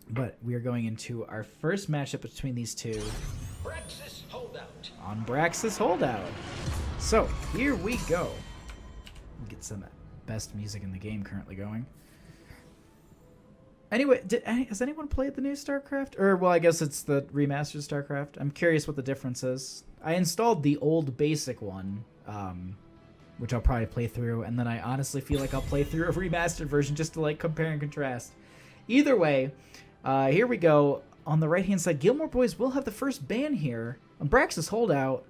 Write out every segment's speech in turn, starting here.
But we are going into our first matchup between these two Praxis holdout. on Braxis Holdout. So here we go. Get some best music in the game currently going. Anyway, has anyone played the new StarCraft? Or, well, I guess it's the remastered StarCraft. I'm curious what the difference is. I installed the old basic one, which I'll probably play through, and then I honestly feel like I'll play through a remastered version just to, like, compare and contrast. Either way, here we go. On the right-hand side, Gilmore Boyz will have the first ban here. On Braxis Holdout,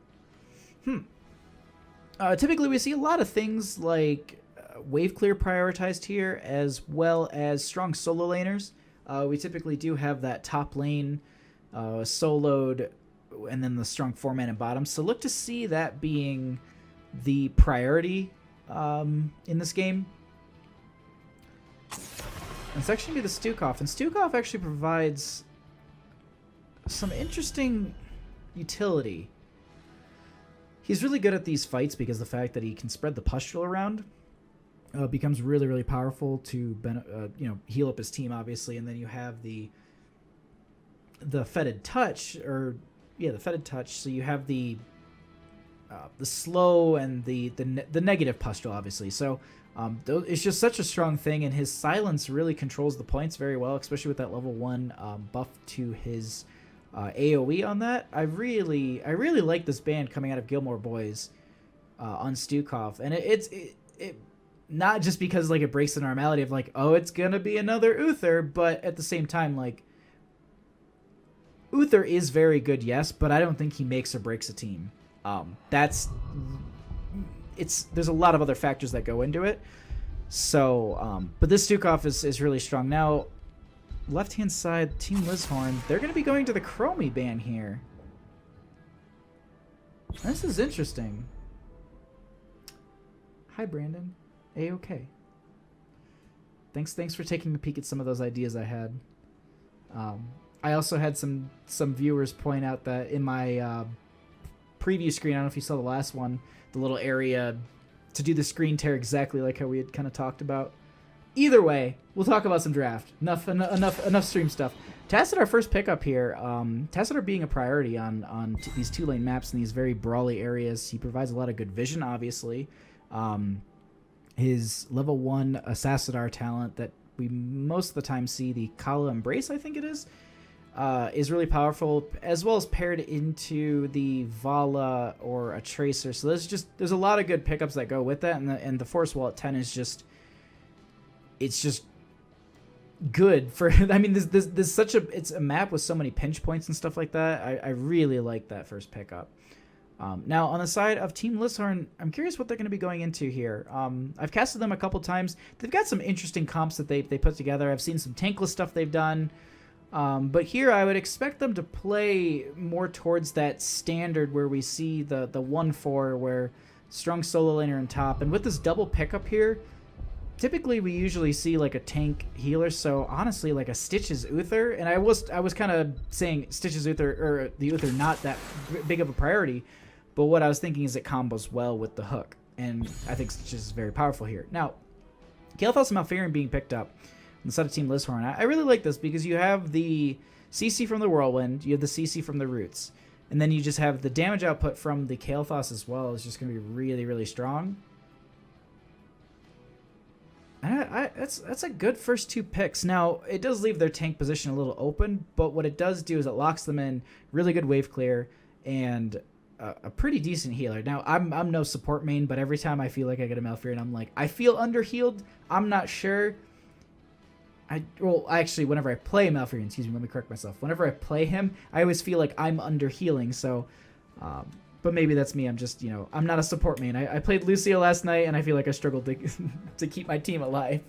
typically we see a lot of things like wave clear prioritized here, as well as strong solo laners. We typically do have that top lane soloed, and then the strong 4-man and bottom. So look to see that being the priority in this game. And it's actually going to be the Stukov, and Stukov actually provides some interesting utility. He's really good at these fights because the fact that he can spread the pustule around becomes really, really powerful to heal up his team, obviously. And then you have the fetid touch, the fetid touch. So you have the slow and the negative pustule, obviously. So it's just such a strong thing, and his silence really controls the points very well, especially with that level 1 buff to his AoE on that. I really like this band coming out of Gilmore Boyz on Stukov, and it not just because like it breaks the normality of like, oh, it's gonna be another Uther, but at the same time, like, Uther is very good, yes, but I don't think he makes or breaks a team. There's a lot of other factors that go into it. So, but this Stukov is really strong. Now, left-hand side, Team LizHorn, they're going to be going to the Chromie ban here. This is interesting. Hi, Brandon. A-okay. Thanks for taking a peek at some of those ideas I had. I also had some viewers point out that in my preview screen, I don't know if you saw the last one, the little area to do the screen tear exactly like how we had kind of talked about. Either way, we'll talk about some draft. Enough stream stuff. Tassadar first pickup here. Tassadar being a priority on these 2-lane maps in these very brawly areas. He provides a lot of good vision, obviously. His level 1 Assassadar talent that we most of the time see, the Kala Embrace, I think it is really powerful, as well as paired into the Vala or a Tracer. So there's a lot of good pickups that go with that, and the Force Wall at 10 is just, it's just good for. I mean, there's such it's a map with so many pinch points and stuff like that. I really like that first pickup. Now on the side of Team LizHorn, I'm curious what they're going to be going into here. I've casted them a couple times. They've got some interesting comps that they put together. I've seen some tankless stuff they've done. But here I would expect them to play more towards that standard where we see the 1-4 where strong solo laner on top. And with this double pickup here, typically we usually see like a tank healer. So honestly, like a Stitches Uther, and I was kind of saying Stitches Uther, or the Uther, not that big of a priority. But what I was thinking is it combos well with the hook. And I think Stitches is very powerful here. Now, Kael'thas and Malfurion being picked up on the side of Team LizHorn. I really like this because you have the CC from the Whirlwind, you have the CC from the Roots, and then you just have the damage output from the Kael'thas as well. Is just going to be really, really strong. And that's a good first 2 picks. Now, it does leave their tank position a little open, but what it does do is it locks them in really good wave clear and a pretty decent healer. Now, I'm no support main, but every time I feel like I get a Malfurion, I'm like, I feel under-healed. I'm not sure. Actually, whenever I play Malfurion, excuse me, let me correct myself. Whenever I play him, I always feel like I'm under-healing, so... but maybe that's me. I'm just, I'm not a support main. I played Lucio last night, and I feel like I struggled to keep my team alive.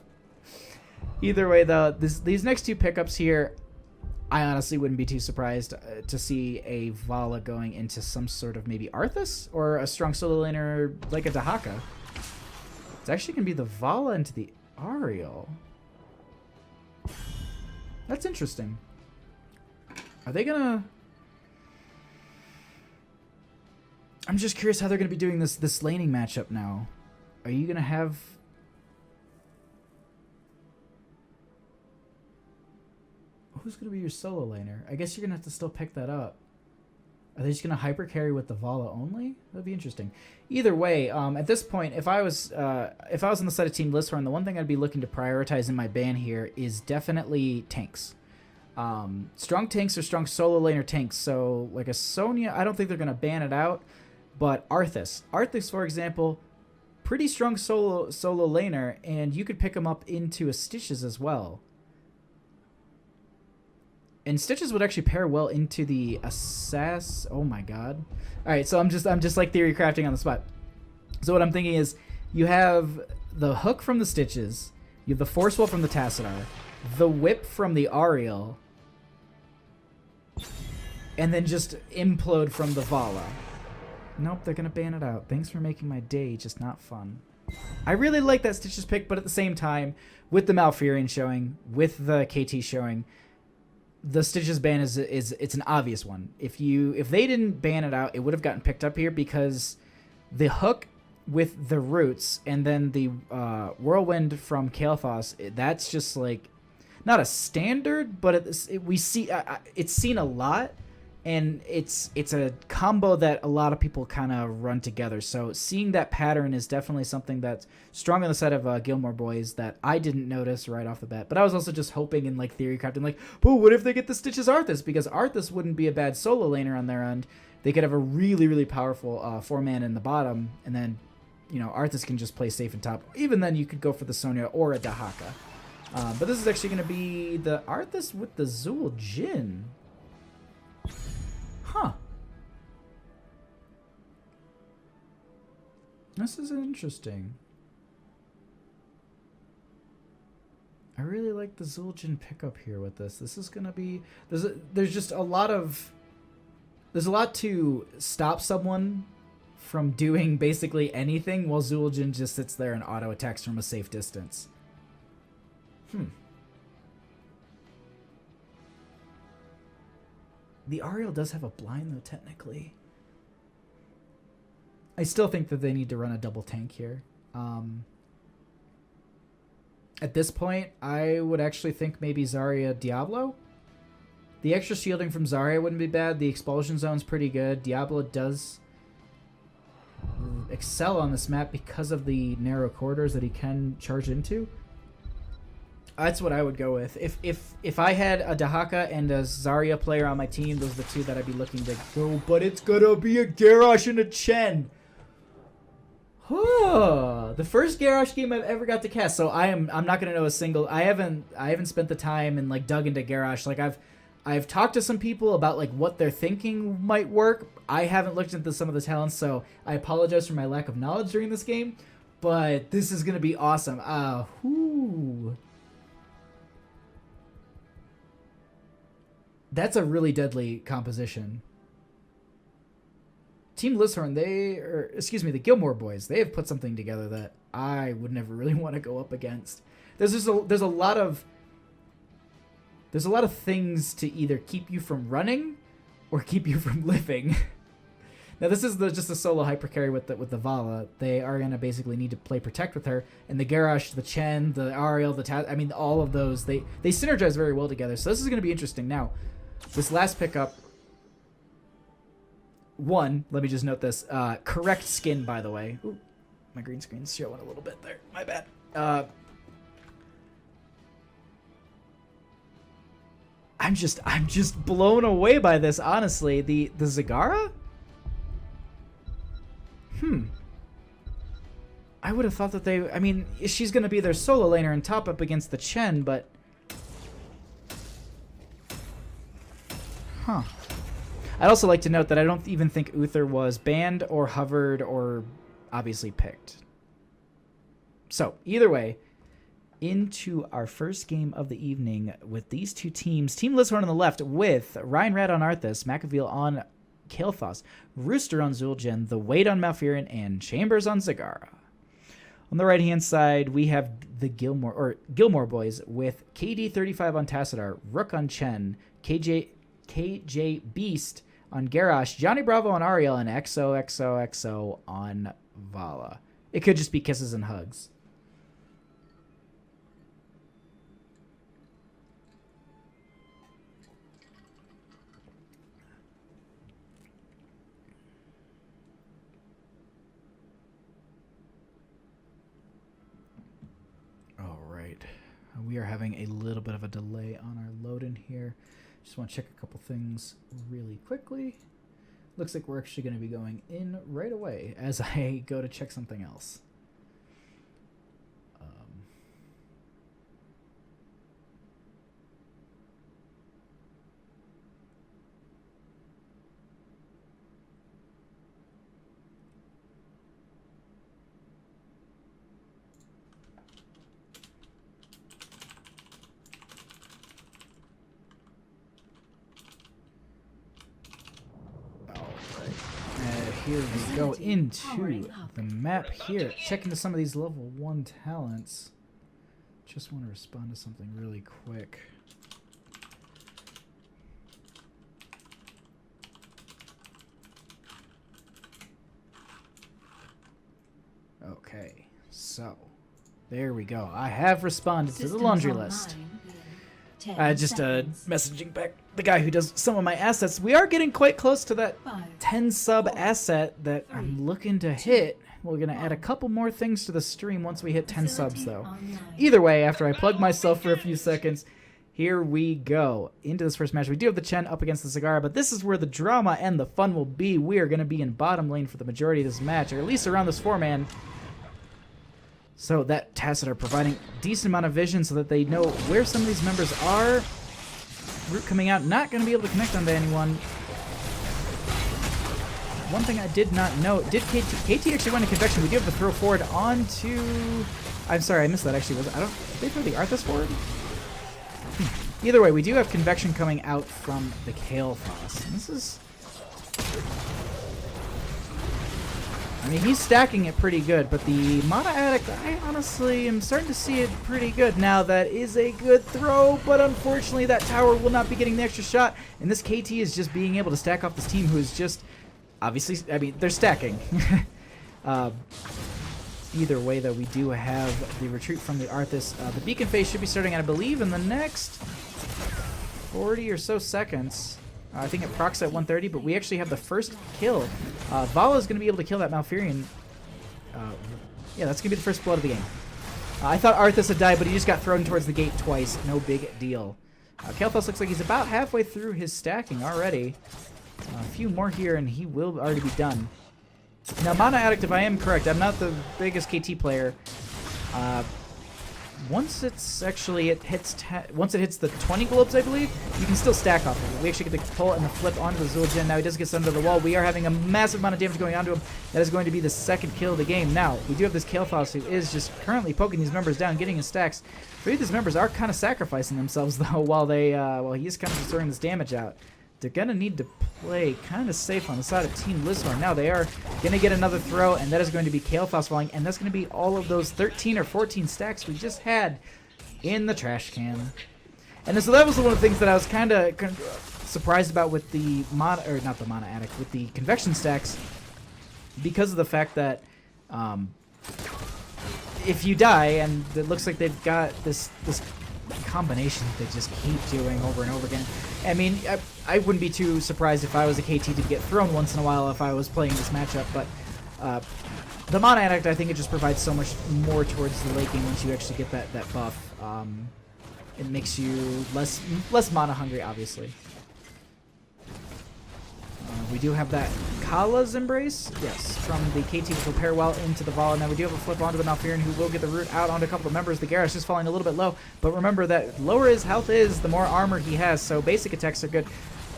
Either way, though, these next 2 pickups here, I honestly wouldn't be too surprised to see a Vala going into some sort of maybe Arthas or a strong solo laner like a Dahaka. It's actually going to be the Vala into the Ariel. That's interesting. Are they going to... I'm just curious how they're going to be doing this laning matchup now. Are you going to have... who's going to be your solo laner? I guess you're going to have to still pick that up. Are they just going to hyper carry with the Vala only? That'd be interesting. Either way, at this point, if I was on the side of Team LizHorn, the one thing I'd be looking to prioritize in my ban here is definitely tanks. Strong tanks or strong solo laner tanks. So like a Sonya, I don't think they're going to ban it out, but Arthas, for example, pretty strong solo laner, and you could pick him up into a Stitches as well. And Stitches would actually pair well into the Assass. Oh my god. All right, so I'm just like theory crafting on the spot. So what I'm thinking is you have the hook from the Stitches, you have the Force Wall from the Tassadar, the whip from the Ariel, and then just implode from the Vala. Nope, they're gonna ban it out. Thanks for making my day just not fun. I really like that Stitches pick, but at the same time, with the Malfurion showing, with the KT showing, the Stitches ban is it's an obvious one. If they didn't ban it out, it would have gotten picked up here because the hook with the roots and then the whirlwind from Kael'thas, that's just like not a standard, but we see it's seen a lot, and it's a combo that a lot of people kind of run together. So seeing that pattern is definitely something that's strong on the side of Gilmore Boyz that I didn't notice right off the bat. But I was also just hoping and like theory crafting, like, but what if they get the Stitches Arthas? Because Arthas wouldn't be a bad solo laner on their end. They could have a really, really powerful 4-man in the bottom, and then, you know, Arthas can just play safe and top. Even then, you could go for the Sonya or a Dahaka. But this is actually going to be the Arthas with the Zul Jin. Huh. This is interesting. I really like the Zul'jin pickup here with this. This is gonna be there's just a lot to stop someone from doing basically anything while Zul'jin just sits there and auto attacks from a safe distance. The Ariel does have a blind, though, technically. I still think that they need to run a double tank here. At this point, I would actually think maybe Zarya Diablo. The extra shielding from Zarya wouldn't be bad. The expulsion zone's pretty good. Diablo does excel on this map because of the narrow corridors that he can charge into. That's what I would go with. If I had a Dahaka and a Zarya player on my team, those are the two that I'd be looking to go. But it's gonna be a Garrosh and a Chen. The first Garrosh game I've ever got to cast. So I'm not gonna know a single. I haven't spent the time and like dug into Garrosh. Like I've talked to some people about like what they're thinking might work. I haven't looked into some of the talents, so I apologize for my lack of knowledge during this game. But this is gonna be awesome. That's a really deadly composition. Team LizHorn, the Gilmore Boyz, they have put something together that I would never really want to go up against. There's a lot of things to either keep you from running or keep you from living. Now this is just a solo hyper carry with the Vala. They are gonna basically need to play protect with her, and the Garrosh, the Chen, the Ariel, all of those they synergize very well together. So this is gonna be interesting. Now, this last pickup. One, let me just note this. Correct skin, by the way. Ooh, my green screen's showing a little bit there. My bad. I'm just blown away by this, honestly. The Zagara? I would have thought that she's going to be their solo laner and top up against the Chen, but... I'd also like to note that I don't even think Uther was banned or hovered or obviously picked. So, either way, into our first game of the evening with these two teams. Team LizHorn on the left with Ryan Rad on Arthas, McAveel on Kael'thas, Rooster on Zul'jin, The Wait on Malfurion, and Chambers on Zagara. On the right-hand side, we have the Gilmore Boyz with KD35 on Tassadar, Rook on Chen, KJ Beast on Garrosh, Johnny Bravo on Ariel, and XOXOXO on Vala. It could just be kisses and hugs. we are having a little bit of a delay on our load in here. Just want to check a couple things really quickly. Looks like we're actually going to be going in right away as I go to check something else. Here we go into the map here. Check into some of these level 1 talents. Just want to respond to something really quick. Okay, so there we go. I have responded to the laundry list. Just messaging back the guy who does some of my assets. We are getting quite close to that 10 sub asset that I'm looking to hit. We're going to add a couple more things to the stream once we hit 10 subs, though. Either way, after I plug myself for a few seconds, here we go into this first match. We do have the Chen up against the Cigar, but this is where the drama and the fun will be. We are going to be in bottom lane for the majority of this match, or at least around this 4-man. So that Tacit are providing a decent amount of vision so that they know where some of these members are. Root coming out, not going to be able to connect onto anyone. One thing I did not know, did KT actually went to Convection? We do have to throw forward onto... I'm sorry, I missed that actually. Did they throw the Arthas forward? Either way, we do have Convection coming out from the Kale Foss. This is... I mean, he's stacking it pretty good, but the Mana Addict, I honestly am starting to see it pretty good. Now, that is a good throw, but unfortunately that tower will not be getting the extra shot, and this KT is just being able to stack off this team who is just, obviously, I mean, they're stacking. Either way, though, we do have the retreat from the Arthas. The Beacon phase should be starting, I believe, in the next 40 or so seconds. I think it procs at 130, but we actually have the first kill. Vala is going to be able to kill that Malfurion. Yeah, that's going to be the first blood of the game. I thought Arthas had died, but he just got thrown towards the gate twice. No big deal. Kael'thas looks like he's about halfway through his stacking already. A few more here, and he will already be done. Now, Mana Addict, if I am correct, I'm not the biggest KT player. Once it's actually once it hits the 20 globes, I believe, you can still stack off of it. We actually get the pull and the flip onto the Zul'jin. Now he does get under the wall. We are having a massive amount of damage going onto him. That is going to be the second kill of the game. Now we do have this Kael'thas who is just currently poking these members down, getting his stacks. Three of these members are kind of sacrificing themselves though, while he is kind of just throwing this damage out. They're gonna need to play kind of safe on the side of Team LizHorn. Now they are gonna get another throw, and that is going to be Kael'thas falling, and that's gonna be all of those 13 or 14 stacks we just had in the trash can. And so that was one of the things that I was kind of surprised about with the not the Mana Addict, with the Convection stacks, because of the fact that if you die, and it looks like they've got this combination that they just keep doing over and over again. I mean, I wouldn't be too surprised if I was a KT to get thrown once in a while if I was playing this matchup, but the Mana Addict, I think it just provides so much more towards the late game once you actually get that buff. It makes you less mana hungry, obviously. We do have that Kala's Embrace, yes, from the KT, which will pair well into the Vala. Now we do have a flip onto the Malfurion, who will get the root out onto a couple of members. The Garrus just falling a little bit low, but remember that lower his health is, the more armor he has, so basic attacks are good.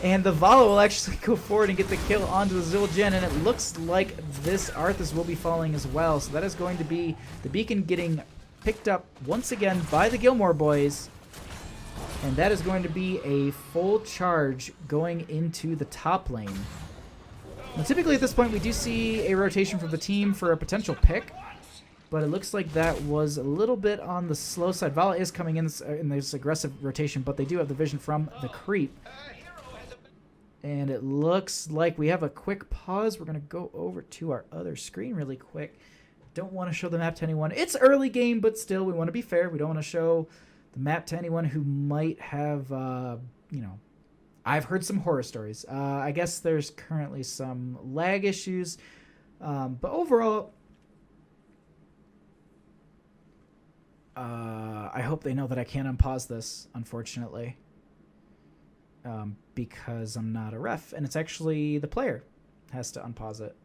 And the Vala will actually go forward and get the kill onto the Zul'jin, and it looks like this Arthas will be falling as well, so that is going to be the Beacon getting picked up once again by the Gilmore boys. And that is going to be a full charge going into the top lane. Now, typically at this point we do see a rotation from the team for a potential pick, but it looks like that was a little bit on the slow side. Vala is coming in this aggressive rotation, but they do have the vision from the creep. And it looks like we have a quick pause. We're going to go over to our other screen really quick. Don't want to show the map to anyone. It's early game, but still we want to be fair. We don't want to show the map to anyone who might have, you know, I've heard some horror stories. I guess there's currently some lag issues, but overall, I hope they know that I can't unpause this, unfortunately. Because I'm not a ref, and it's actually the player has to unpause it.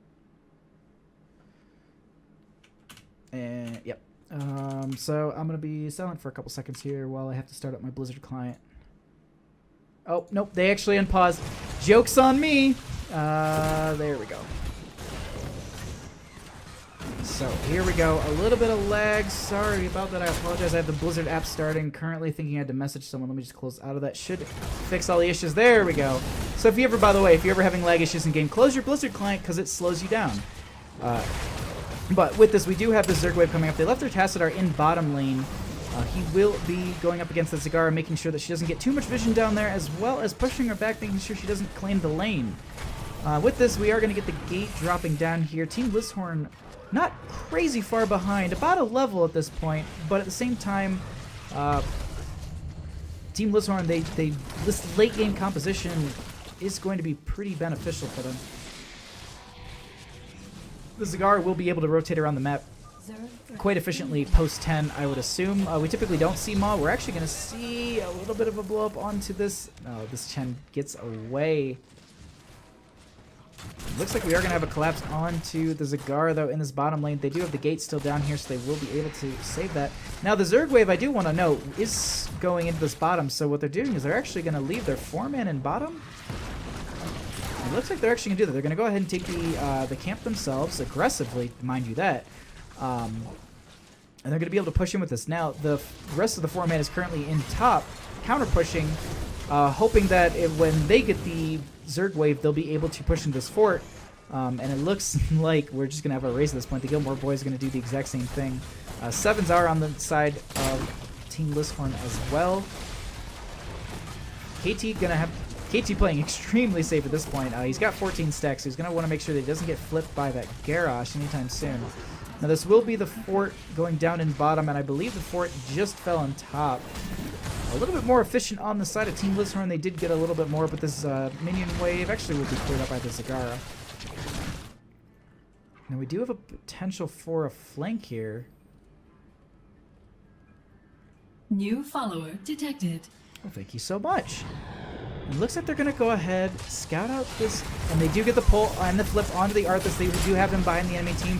And yep. So I'm gonna be silent for a couple seconds here while I have to start up my Blizzard client. Oh nope, they actually unpaused. Joke's on me. There we go. So here we go. A little bit of lag. Sorry about that. I apologize. I have the Blizzard app starting. Currently thinking I had to message someone. Let me just close out of that. Should fix all the issues. There we go. So if you ever, by the way, if you're ever having lag issues in game, close your Blizzard client because it slows you down. But with this, we do have the Zerg wave coming up. They left their Tassadar in bottom lane. He will be going up against the Zagara, making sure that she doesn't get too much vision down there, as well as pushing her back, making sure she doesn't claim the lane. With this, we are going to get the gate dropping down here. Team LizHorn not crazy far behind, about a level at this point, but at the same time, Team LizHorn, this late game composition is going to be pretty beneficial for them. The Zagara will be able to rotate around the map quite efficiently post 10, I would assume. We typically don't see Maw. We're actually going to see a little bit of a blow up onto this. Oh, this Chen gets away. Looks like we are going to have a collapse onto the Zagara, though, in this bottom lane. They do have the gate still down here, so they will be able to save that. Now, the Zerg wave, I do want to note, is going into this bottom, so what they're doing is they're actually going to leave their 4-man in bottom. It looks like they're actually going to do that. They're going to go ahead and take the camp themselves, aggressively, mind you that. And they're going to be able to push in with this. Now, the rest of the 4-man is currently in top, counter-pushing, hoping that when they get the Zerg wave, they'll be able to push into this fort. And it looks like we're just going to have a race at this point. The Gilmore boys are going to do the exact same thing. Sevens are on the side of Team LizHorn as well. KT playing extremely safe at this point. He's got 14 stacks, so he's going to want to make sure that he doesn't get flipped by that Garrosh anytime soon. Now this will be the fort going down in bottom, and I believe the fort just fell on top. A little bit more efficient on the side of Team LizHorn. They did get a little bit more, but this minion wave actually will be cleared up by the Zagara. Now we do have a potential for a flank here. New follower detected. Well, thank you so much. It looks like they're going to go ahead, scout out this, and they do get the pull and the flip onto the Arthas. They do have him behind the enemy team.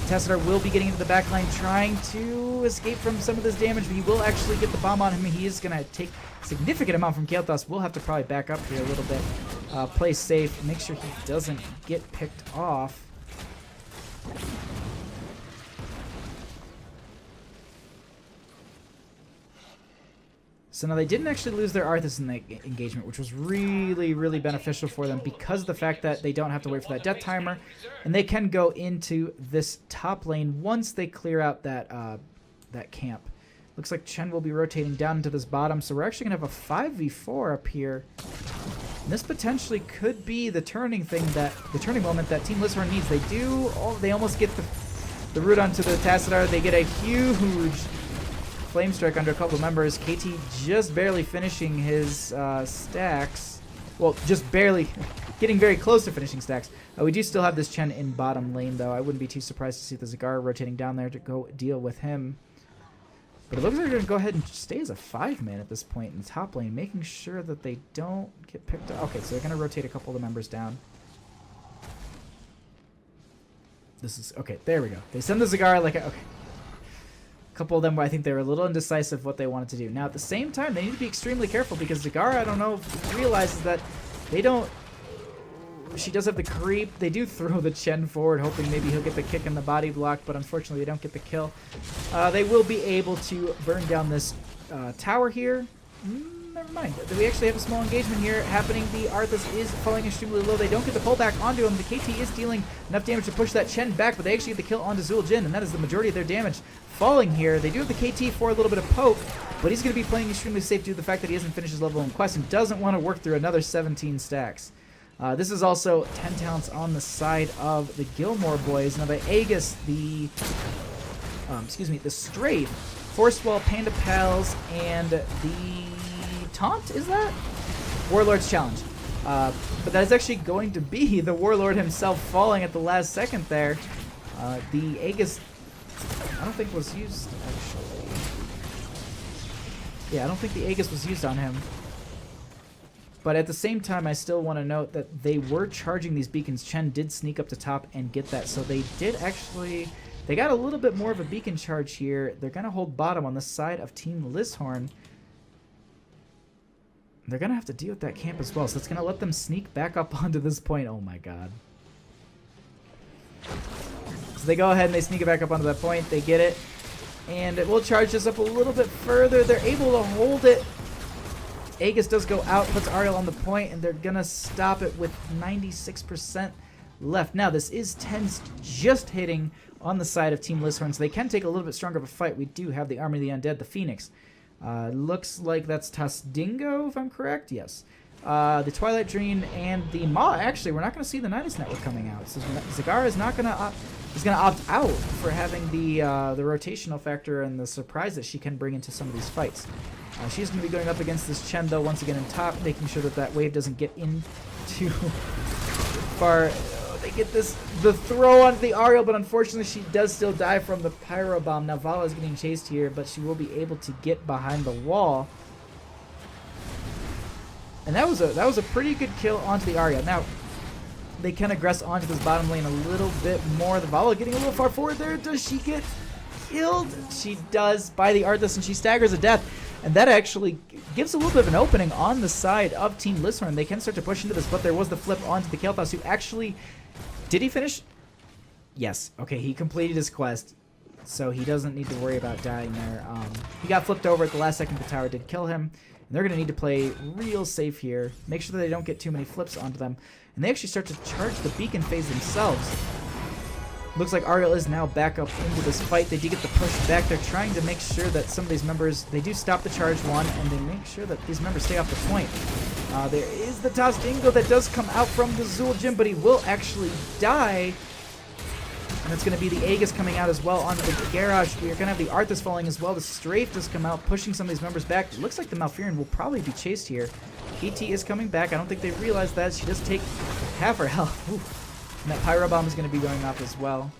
Tassadar will be getting into the back line, trying to escape from some of this damage, but he will actually get the bomb on him. He is going to take a significant amount from Kael'thas. We'll have to probably back up here a little bit, play safe, make sure he doesn't get picked off. So now they didn't actually lose their Arthas in the engagement, which was really, really beneficial for them because of the fact that they don't have to wait for that death timer, and they can go into this top lane once they clear out that that camp. Looks like Chen will be rotating down into this bottom, so we're actually going to have a 5v4 up here. And this potentially could be the turning moment that Team LizHorn needs. They almost get the root onto the Tassadar. They get a huge Flame Strike under a couple of members. KT just barely finishing his stacks. Well, just barely getting very close to finishing stacks. We do still have this Chen in bottom lane, though. I wouldn't be too surprised to see the Zagara rotating down there to go deal with him. But it looks like they're going to go ahead and stay as a 5-man at this point in the top lane, making sure that they don't get picked up. Okay, so they're going to rotate a couple of the members down. This is... Okay, there we go. They send the Zagara like... Okay. Couple of them, I think they were a little indecisive what they wanted to do. Now, at the same time, they need to be extremely careful because Zagara, I don't know, realizes that they don't... She does have the creep. They do throw the Chen forward, hoping maybe he'll get the kick and the body block, but unfortunately they don't get the kill. They will be able to burn down this tower here. Never mind. We actually have a small engagement here happening. The Arthas is falling extremely low. They don't get the pullback onto him. The KT is dealing enough damage to push that Chen back, but they actually get the kill onto Zul Jin, and that is the majority of their damage falling here. They do have the KT for a little bit of poke, but he's going to be playing extremely safe due to the fact that he hasn't finished his level in quest and doesn't want to work through another 17 stacks. This is also 10 talents on the side of the Gilmore boys. Now the Aegis, the Strafe, Force Wall, Panda Pals, and the Taunt, is that? Warlord's Challenge. But that is actually going to be the Warlord himself falling at the last second there. The Aegis, I don't think was used, actually. Yeah, I don't think the Aegis was used on him. But at the same time, I still want to note that they were charging these beacons. Chen did sneak up to top and get that. So they did actually... They got a little bit more of a beacon charge here. They're going to hold bottom on the side of Team LizHorn. They're going to have to deal with that camp as well. So it's going to let them sneak back up onto this point. Oh my god. So they go ahead and they sneak it back up onto that point. They get it. And it will charge this up a little bit further. They're able to hold it. Aegis does go out, puts Ariel on the point, and they're going to stop it with 96% left. Now, this is TenZ just hitting on the side of Team LizHorn, so they can take a little bit stronger of a fight. We do have the Army of the Undead, the Phoenix. Looks like that's Tasdingo, if I'm correct. Yes. The Twilight Dream and the Maw. Actually, we're not going to see the Nidus Network coming out. So Zagara is not going to is going to opt out for having the rotational factor and the surprise that she can bring into some of these fights. She's going to be going up against this Chen, though, once again in top, making sure that that wave doesn't get in too far. They get the throw onto the Ariel, but unfortunately she does still die from the Pyro Bomb. Now Vala is getting chased here, but she will be able to get behind the wall. And that was a pretty good kill onto the Ariel. Now, they can aggress onto this bottom lane a little bit more. The Vala getting a little far forward there. Does she get killed? She does by the Arthas, and she staggers to death. And that actually gives a little bit of an opening on the side of Team LizHorn. They can start to push into this, but there was the flip onto the Kael'thas, who actually... Did he finish? Yes. Okay, he completed his quest, so he doesn't need to worry about dying there. He got flipped over at the last second. The tower did kill him. And they're going to need to play real safe here. Make sure that they don't get too many flips onto them. And they actually start to charge the beacon phase themselves. Looks like Ariel is now back up into this fight. They do get the push back. They're trying to make sure that some of these members, they do stop the charge one, and they make sure that these members stay off the point. There is the Tasdingo that does come out from the Zul Gym, but he will actually die. And it's going to be the Aegis coming out as well onto the Garage. We are going to have the Arthas falling as well. The Strafe does come out, pushing some of these members back. It looks like the Malfurion will probably be chased here. ET is coming back. I don't think they realize that. She does take half her health. Ooh. And that Pyro Bomb is going to be going off as well.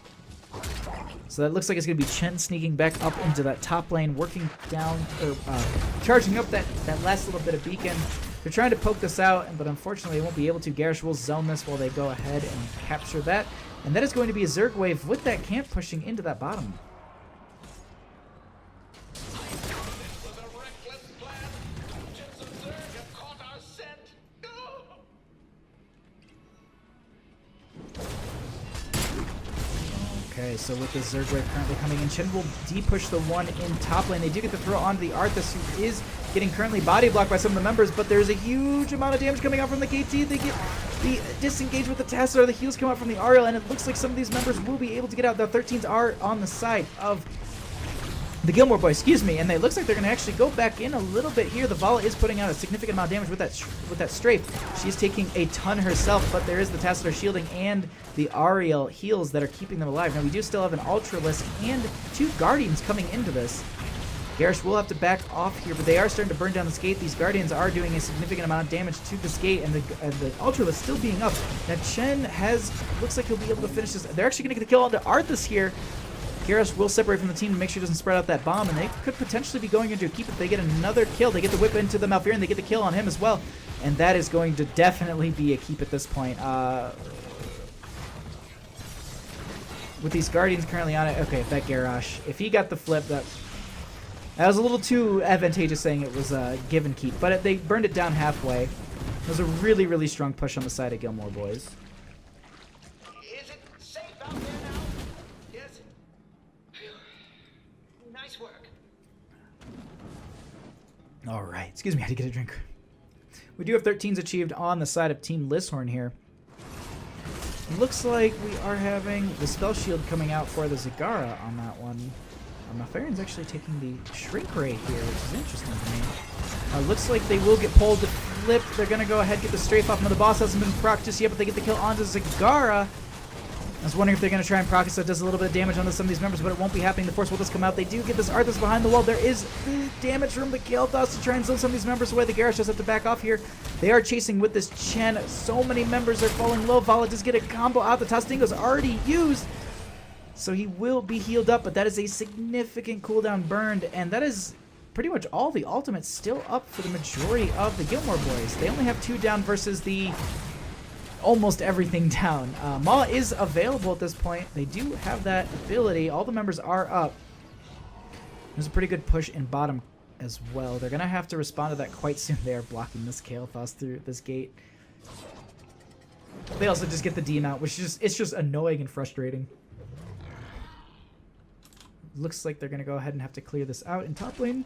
So that looks like it's going to be Chen sneaking back up into that top lane, working down, or charging up that last little bit of beacon. They're trying to poke this out, but unfortunately they won't be able to. Garrosh will zone this while they go ahead and capture that. And that is going to be a Zerg wave with that camp pushing into that bottom. Okay, so with the Zerg wave currently coming in, Chen will de-push the one in top lane. They do get the throw onto the Arthas, who is getting currently body blocked by some of the members, but there's a huge amount of damage coming out from the KT. They get the disengage with the Tesla, the heals come out from the Ariel, and it looks like some of these members will be able to get out. The 13s are on the side of the Gilmore boys, excuse me, and it looks like they're going to actually go back in a little bit here. The Vala is putting out a significant amount of damage with that strafe. She's taking a ton herself, but there is the Tassadar shielding and the Ariel heals that are keeping them alive. Now we do still have an Ultralisk and 2 Guardians coming into this. Garrosh will have to back off here, but they are starting to burn down this gate. These Guardians are doing a significant amount of damage to this gate, and the Ultralisk still being up. Now Chen looks like he'll be able to finish this. They're actually going to get the kill onto Arthas here. Garrosh will separate from the team to make sure he doesn't spread out that bomb, and they could potentially be going into a keep if they get another kill. They get the whip into the Malfurion, they get the kill on him as well, and that is going to definitely be a keep at this point. With these Guardians currently on it, okay, that Garrosh, if he got the flip, that was a little too advantageous saying it was a give and keep, but they burned it down halfway. It was a really, really strong push on the side of Gilmore boys. Is it safe out there now? Yes. Nice work. All right, excuse me, I had to get a drink. We do have 13s achieved on the side of Team LizHorn here. Looks like we are having the Spell Shield coming out for the Zagara on that one. Malfurion's actually taking the Shrink Ray here, which is interesting to me. Looks like they will get pulled to flip. They're going to go ahead and get the strafe off. Now the boss hasn't been procced just yet, but they get the kill onto Zagara. I was wondering if they're going to try and proc it so it does a little bit of damage on some of these members, but it won't be happening. The Force will just come out. They do get this Arthas behind the wall. There is damage from the Kael'thas to try and zone some of these members away. The Garrosh does have to back off here. They are chasing with this Chen. So many members are falling low. Vala does get a combo out. The Tasdingo's already used, so he will be healed up, but that is a significant cooldown burned, and that is pretty much all the ultimates still up for the majority of the Gilmore boys. They only have 2 down versus the almost everything down. Maw is available at this point. They do have that ability. All the members are up. There's a pretty good push in bottom as well. They're going to have to respond to that quite soon. They are blocking this Kael'thas through this gate. They also just get the D mount, which is it's just annoying and frustrating. Looks like they're going to go ahead and have to clear this out in top lane.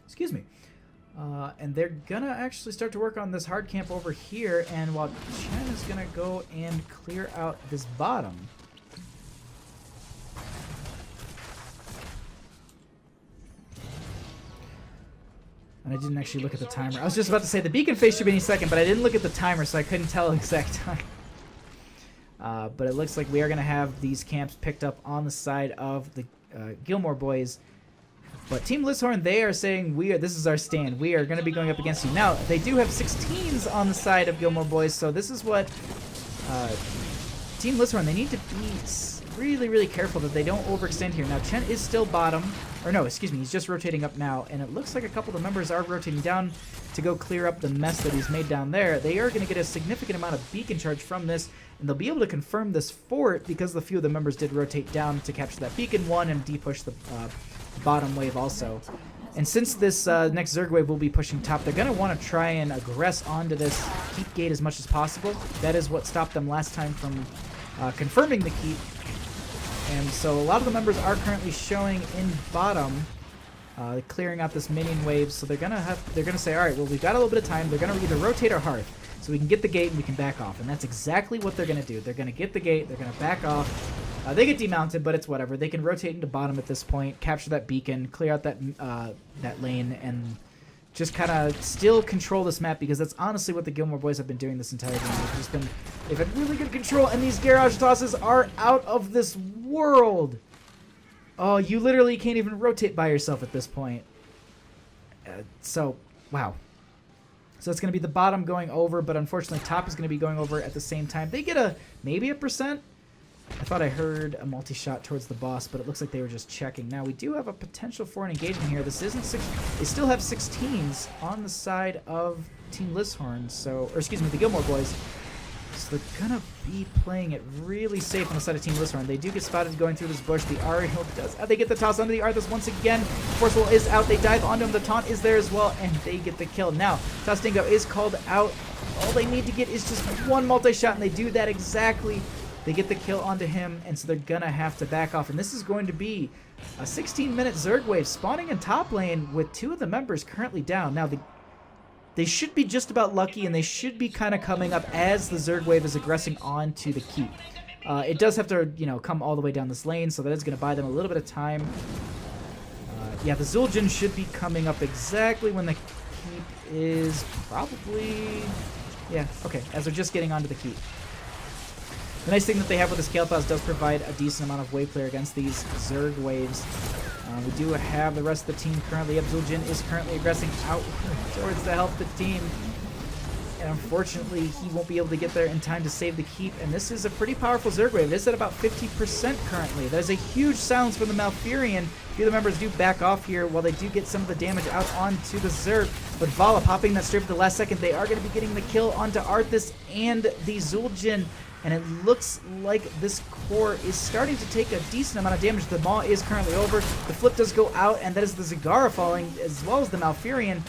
Excuse me. And they're going to actually start to work on this hard camp over here. And while Chen is going to go and clear out this bottom. And I didn't actually look at the timer. I was just about to say the beacon phase should be any second, but I didn't look at the timer, so I couldn't tell exact time. But it looks like we are going to have these camps picked up on the side of the Gilmore boys. But Team LizHorn, they are saying, this is our stand. We are going to be going up against you. Now, they do have 16s on the side of Gilmore boys, so this is what Team LizHorn, they need to be really, really careful that they don't overextend here. Now, Chen is still bottom. Or no, excuse me, he's just rotating up now. And it looks like a couple of the members are rotating down to go clear up the mess that he's made down there. They are going to get a significant amount of beacon charge from this. And they'll be able to confirm this fort because a few of the members did rotate down to capture that beacon one and de-push the bottom wave also. And since this next Zerg wave will be pushing top, they're going to want to try and aggress onto this keep gate as much as possible. That is what stopped them last time from confirming the keep. And so a lot of the members are currently showing in bottom, clearing out this minion wave. So they're gonna say, all right, well, we've got a little bit of time. They're gonna either rotate or hearth, so we can get the gate and we can back off. And that's exactly what they're gonna do. They're gonna get the gate. They're gonna back off. They get demounted, but it's whatever. They can rotate into bottom at this point, capture that beacon, clear out that that lane, and just kind of still control this map, because that's honestly what the Gilmore boys have been doing this entire game. They've had really good control, and these garage tosses are out of this world. Oh, you literally can't even rotate by yourself at this point. So, wow. So it's going to be the bottom going over, but unfortunately top is going to be going over at the same time. They get maybe a percent. I thought I heard a multi-shot towards the boss, but it looks like they were just checking. Now, we do have a potential for an engagement here. This isn't they still have 16s on the side of Team LizHorn, or excuse me, the Gilmore boys. So they're going to be playing it really safe on the side of Team LizHorn. They do get spotted going through this bush. The Ariel does. They get the toss onto the Arthas once again. Forceful is out. They dive onto him. The taunt is there as well, and they get the kill. Now, Tostingo is called out. All they need to get is just one multi-shot, and they do that exactly. They get the kill onto him, and so they're going to have to back off. And this is going to be a 16-minute Zerg wave spawning in top lane with 2 of the members currently down. Now, they should be just about lucky, and they should be kind of coming up as the Zerg wave is aggressing onto the keep. It does have to, come all the way down this lane, so that is going to buy them a little bit of time. Yeah, the Zul'jin should be coming up exactly when the keep is probably... Yeah, okay, as they're just getting onto the keep. The nice thing that they have with this Kael'thas does provide a decent amount of wave clear against these Zerg waves. We do have the rest of the team currently up. Zul'jin is currently aggressing out towards to help the team. And unfortunately, he won't be able to get there in time to save the keep. And this is a pretty powerful Zerg wave. It's at about 50% currently. There's a huge silence from the Malfurion. A few of the members do back off here while they do get some of the damage out onto the Zerg. But Vala popping that strip at the last second. They are going to be getting the kill onto Arthas and the Zul'jin. And it looks like this core is starting to take a decent amount of damage. The Maw is currently over. The flip does go out, and that is the Zagara falling, as well as the Malfurion.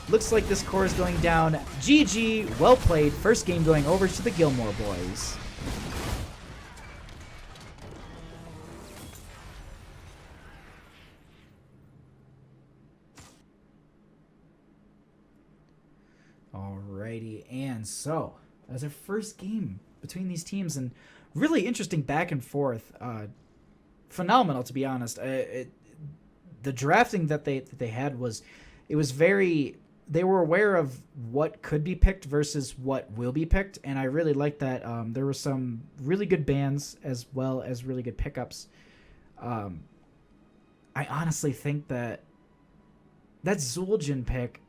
Looks like this core is going down. GG, well played. First game going over to the Gilmore boys. Alrighty, and so, that's our first game between these teams, and really interesting back and forth. Phenomenal, to be honest. The drafting that they had was very... They were aware of what could be picked versus what will be picked, and I really liked that. There were some really good bans as well as really good pickups. I honestly think that Zul'jin pick,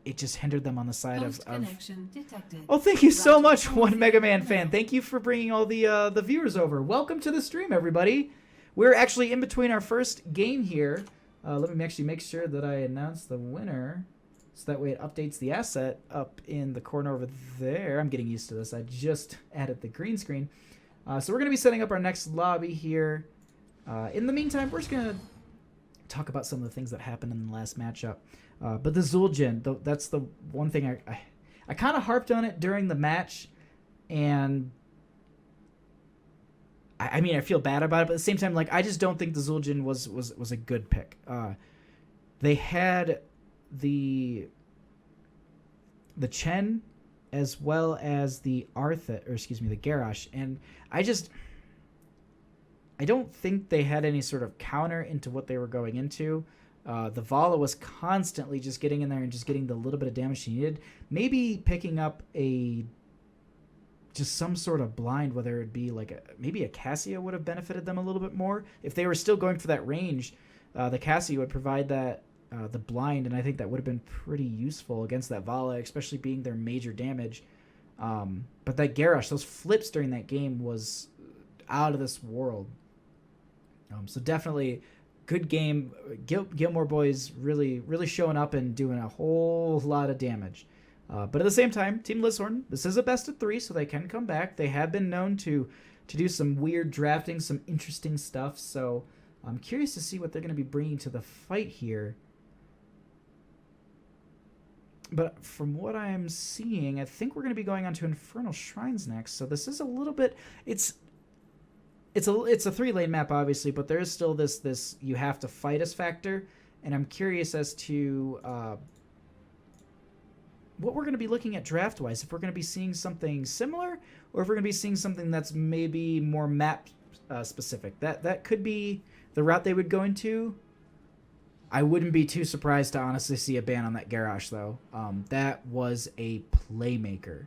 it just hindered them on the side of... Oh, thank you so much, One Mega Man fan. Thank you for bringing all the viewers over. Welcome to the stream, everybody. We're actually in between our first game here. Let me actually make sure that I announce the winner, so that way it updates the asset up in the corner over there. I'm getting used to this. I just added the green screen. So we're going to be setting up our next lobby here. In the meantime, we're just going to talk about some of the things that happened in the last matchup. But the Zul'jin, that's the one thing I kind of harped on it during the match, and I mean, I feel bad about it, but at the same time, like, I just don't think the Zul'jin was a good pick. They had the Chen as well as the the Garrosh, and I don't think they had any sort of counter into what they were going into. The Vala was constantly just getting in there and just getting the little bit of damage she needed. Maybe picking up just some sort of blind, whether it be like maybe a Cassia would have benefited them a little bit more. If they were still going for that range, the Cassia would provide that the blind, and I think that would have been pretty useful against that Vala, especially being their major damage. But that Garrosh, those flips during that game was out of this world. So definitely good game. Gilmore Boyz really showing up and doing a whole lot of damage. But at the same time, Team LizHorn, this is a best of 3, so they can come back. They have been known to do some weird drafting, some interesting stuff. So I'm curious to see what they're going to be bringing to the fight here. But from what I'm seeing, I think we're going to be going on to Infernal Shrines next. So this is a little bit... It's a 3-lane map, obviously, but there is still this you have to fight us factor. And I'm curious as to what we're going to be looking at draft-wise. If we're going to be seeing something similar, or if we're going to be seeing something that's maybe more map specific. That could be the route they would go into. I wouldn't be too surprised to honestly see a ban on that Garrosh, though. That was a playmaker.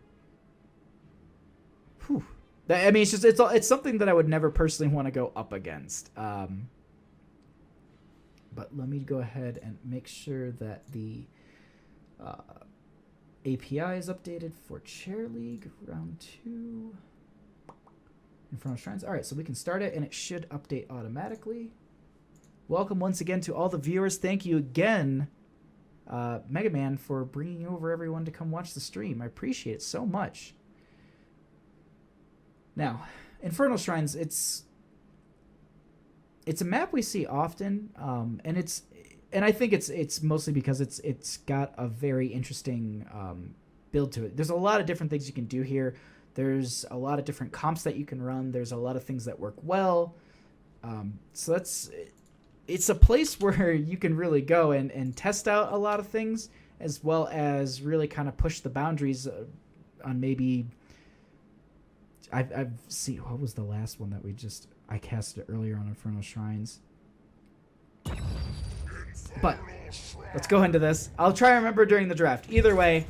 Whew. I mean, it's something that I would never personally want to go up against. But let me go ahead and make sure that the API is updated for Chair League round 2. Infernal Shrines. All right, so we can start it, and it should update automatically. Welcome once again to all the viewers. Thank you again, Mega Man, for bringing over everyone to come watch the stream. I appreciate it so much. Now, Infernal Shrines, it's a map we see often, and I think it's mostly because it's got a very interesting build to it. There's a lot of different things you can do here. There's a lot of different comps that you can run. There's a lot of things that work well. So it's a place where you can really go and test out a lot of things, as well as really kind of push the boundaries on maybe... I've seen... What was the last one that I casted earlier on Infernal Shrines? But let's go into this. I'll try and remember during the draft. Either way,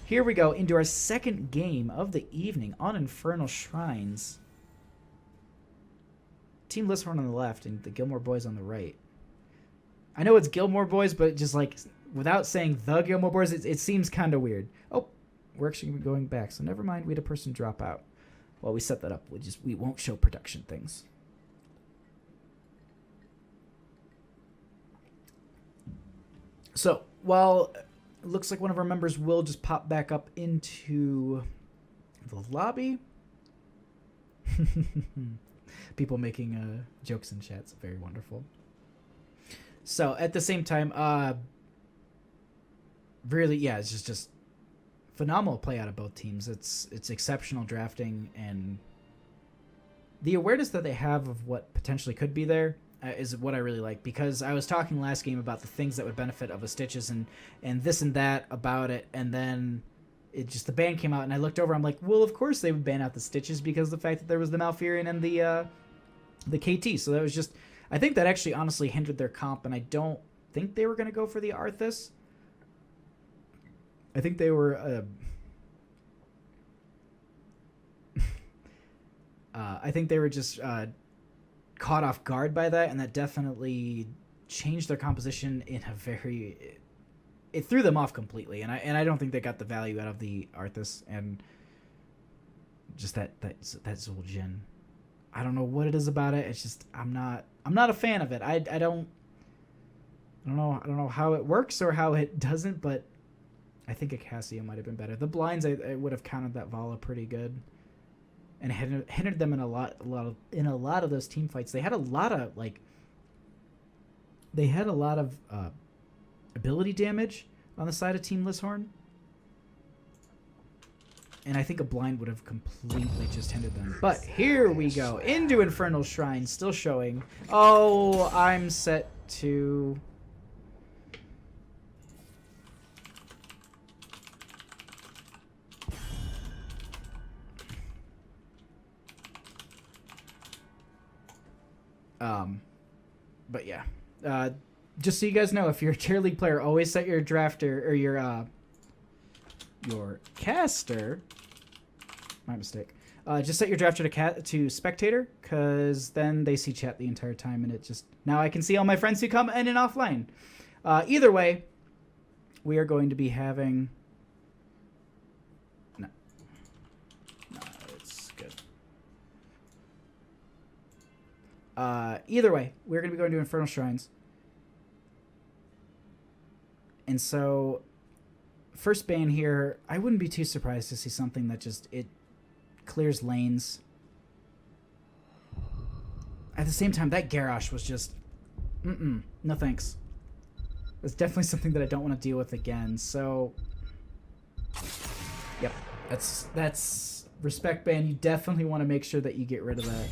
here we go into our second game of the evening on Infernal Shrines. Team LizHorn on the left and the Gilmore Boyz on the right. I know it's Gilmore Boyz, but just like without saying the Gilmore Boyz, it seems kind of weird. Oh, we're actually going back, so never mind. We had a person drop out. Well, we set that up. We won't show production things. So while it looks like one of our members will just pop back up into the lobby. People making jokes in chats. Very wonderful. So at the same time, really, yeah, it's just phenomenal play out of both teams. It's exceptional drafting, and the awareness that they have of what potentially could be there is what I really like, because I was talking last game about the things that would benefit of a Stitches and this and that about it, and then the ban came out, and I looked over, I'm like, well, of course they would ban out the Stitches because of the fact that there was the Malfurion and the KT. So that was just, I think that actually honestly hindered their comp, and I don't think they were going to go for the Arthas. I think they were I think they were just caught off guard by that, and that definitely changed their composition in a very... It threw them off completely, and I don't think they got the value out of the Arthas, and just that Zul'jin. I don't know what it is about it. It's just I'm not a fan of it. I don't... I don't know how it works or how it doesn't, but I think a Casio might have been better. The blinds I would have counted that Vala pretty good, and hindered them in a lot of those team fights. They had a lot of ability damage on the side of Team LizHorn, and I think a blind would have completely just hindered them. But here we go into Infernal Shrine, still showing. Oh, I'm set to. But yeah, just so you guys know, if you're a tier league player, always set your drafter or your caster. My mistake. Just set your drafter to spectator, because then they see chat the entire time, and it just now I can see all my friends who come in and offline. Either way, we are going to be having. No, it's good. Either way, we're going to be going to Infernal Shrines. And so, first ban here, I wouldn't be too surprised to see something that just, it clears lanes. At the same time, that Garrosh was just, no thanks. It's definitely something that I don't want to deal with again, so, yep, that's respect ban. You definitely want to make sure that you get rid of that.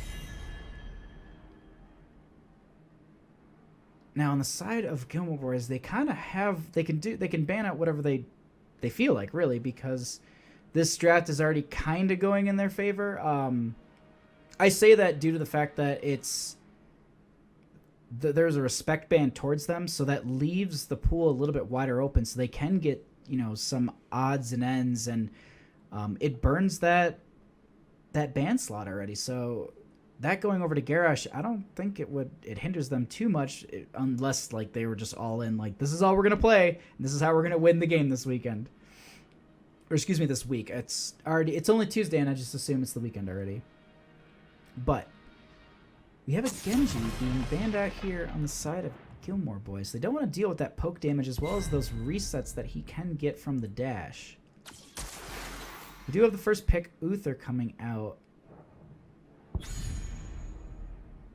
Now on the side of Gilmore Boyz, they kind of have they can ban out whatever they feel like, really, because this draft is already kind of going in their favor. I say that due to the fact that there's a respect ban towards them, so that leaves the pool a little bit wider open, so they can get some odds and ends, and it burns that ban slot already. So that going over to Garrosh, I don't think it hinders them too much, unless like they were just all in, like, this is all we're gonna play, and this is how we're gonna win the game this weekend, or excuse me, this week. It's only Tuesday, and I just assume it's the weekend already. But we have a Genji being banned out here on the side of Gilmore Boyz. They don't want to deal with that poke damage as well as those resets that he can get from the dash. We do have the first pick, Uther, coming out.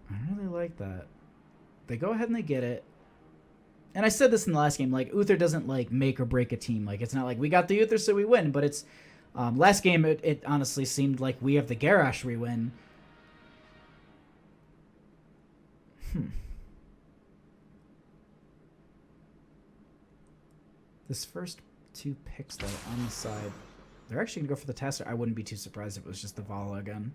I really like that. They go ahead and they get it. And I said this in the last game, like, Uther doesn't, like, make or break a team. Like, it's not like we got the Uther so we win, but it's, last game it honestly seemed like we have the Garrosh we win. This first two picks, though, on the side, they're actually going to go for the Tassadar. I wouldn't be too surprised if it was just the Vala again.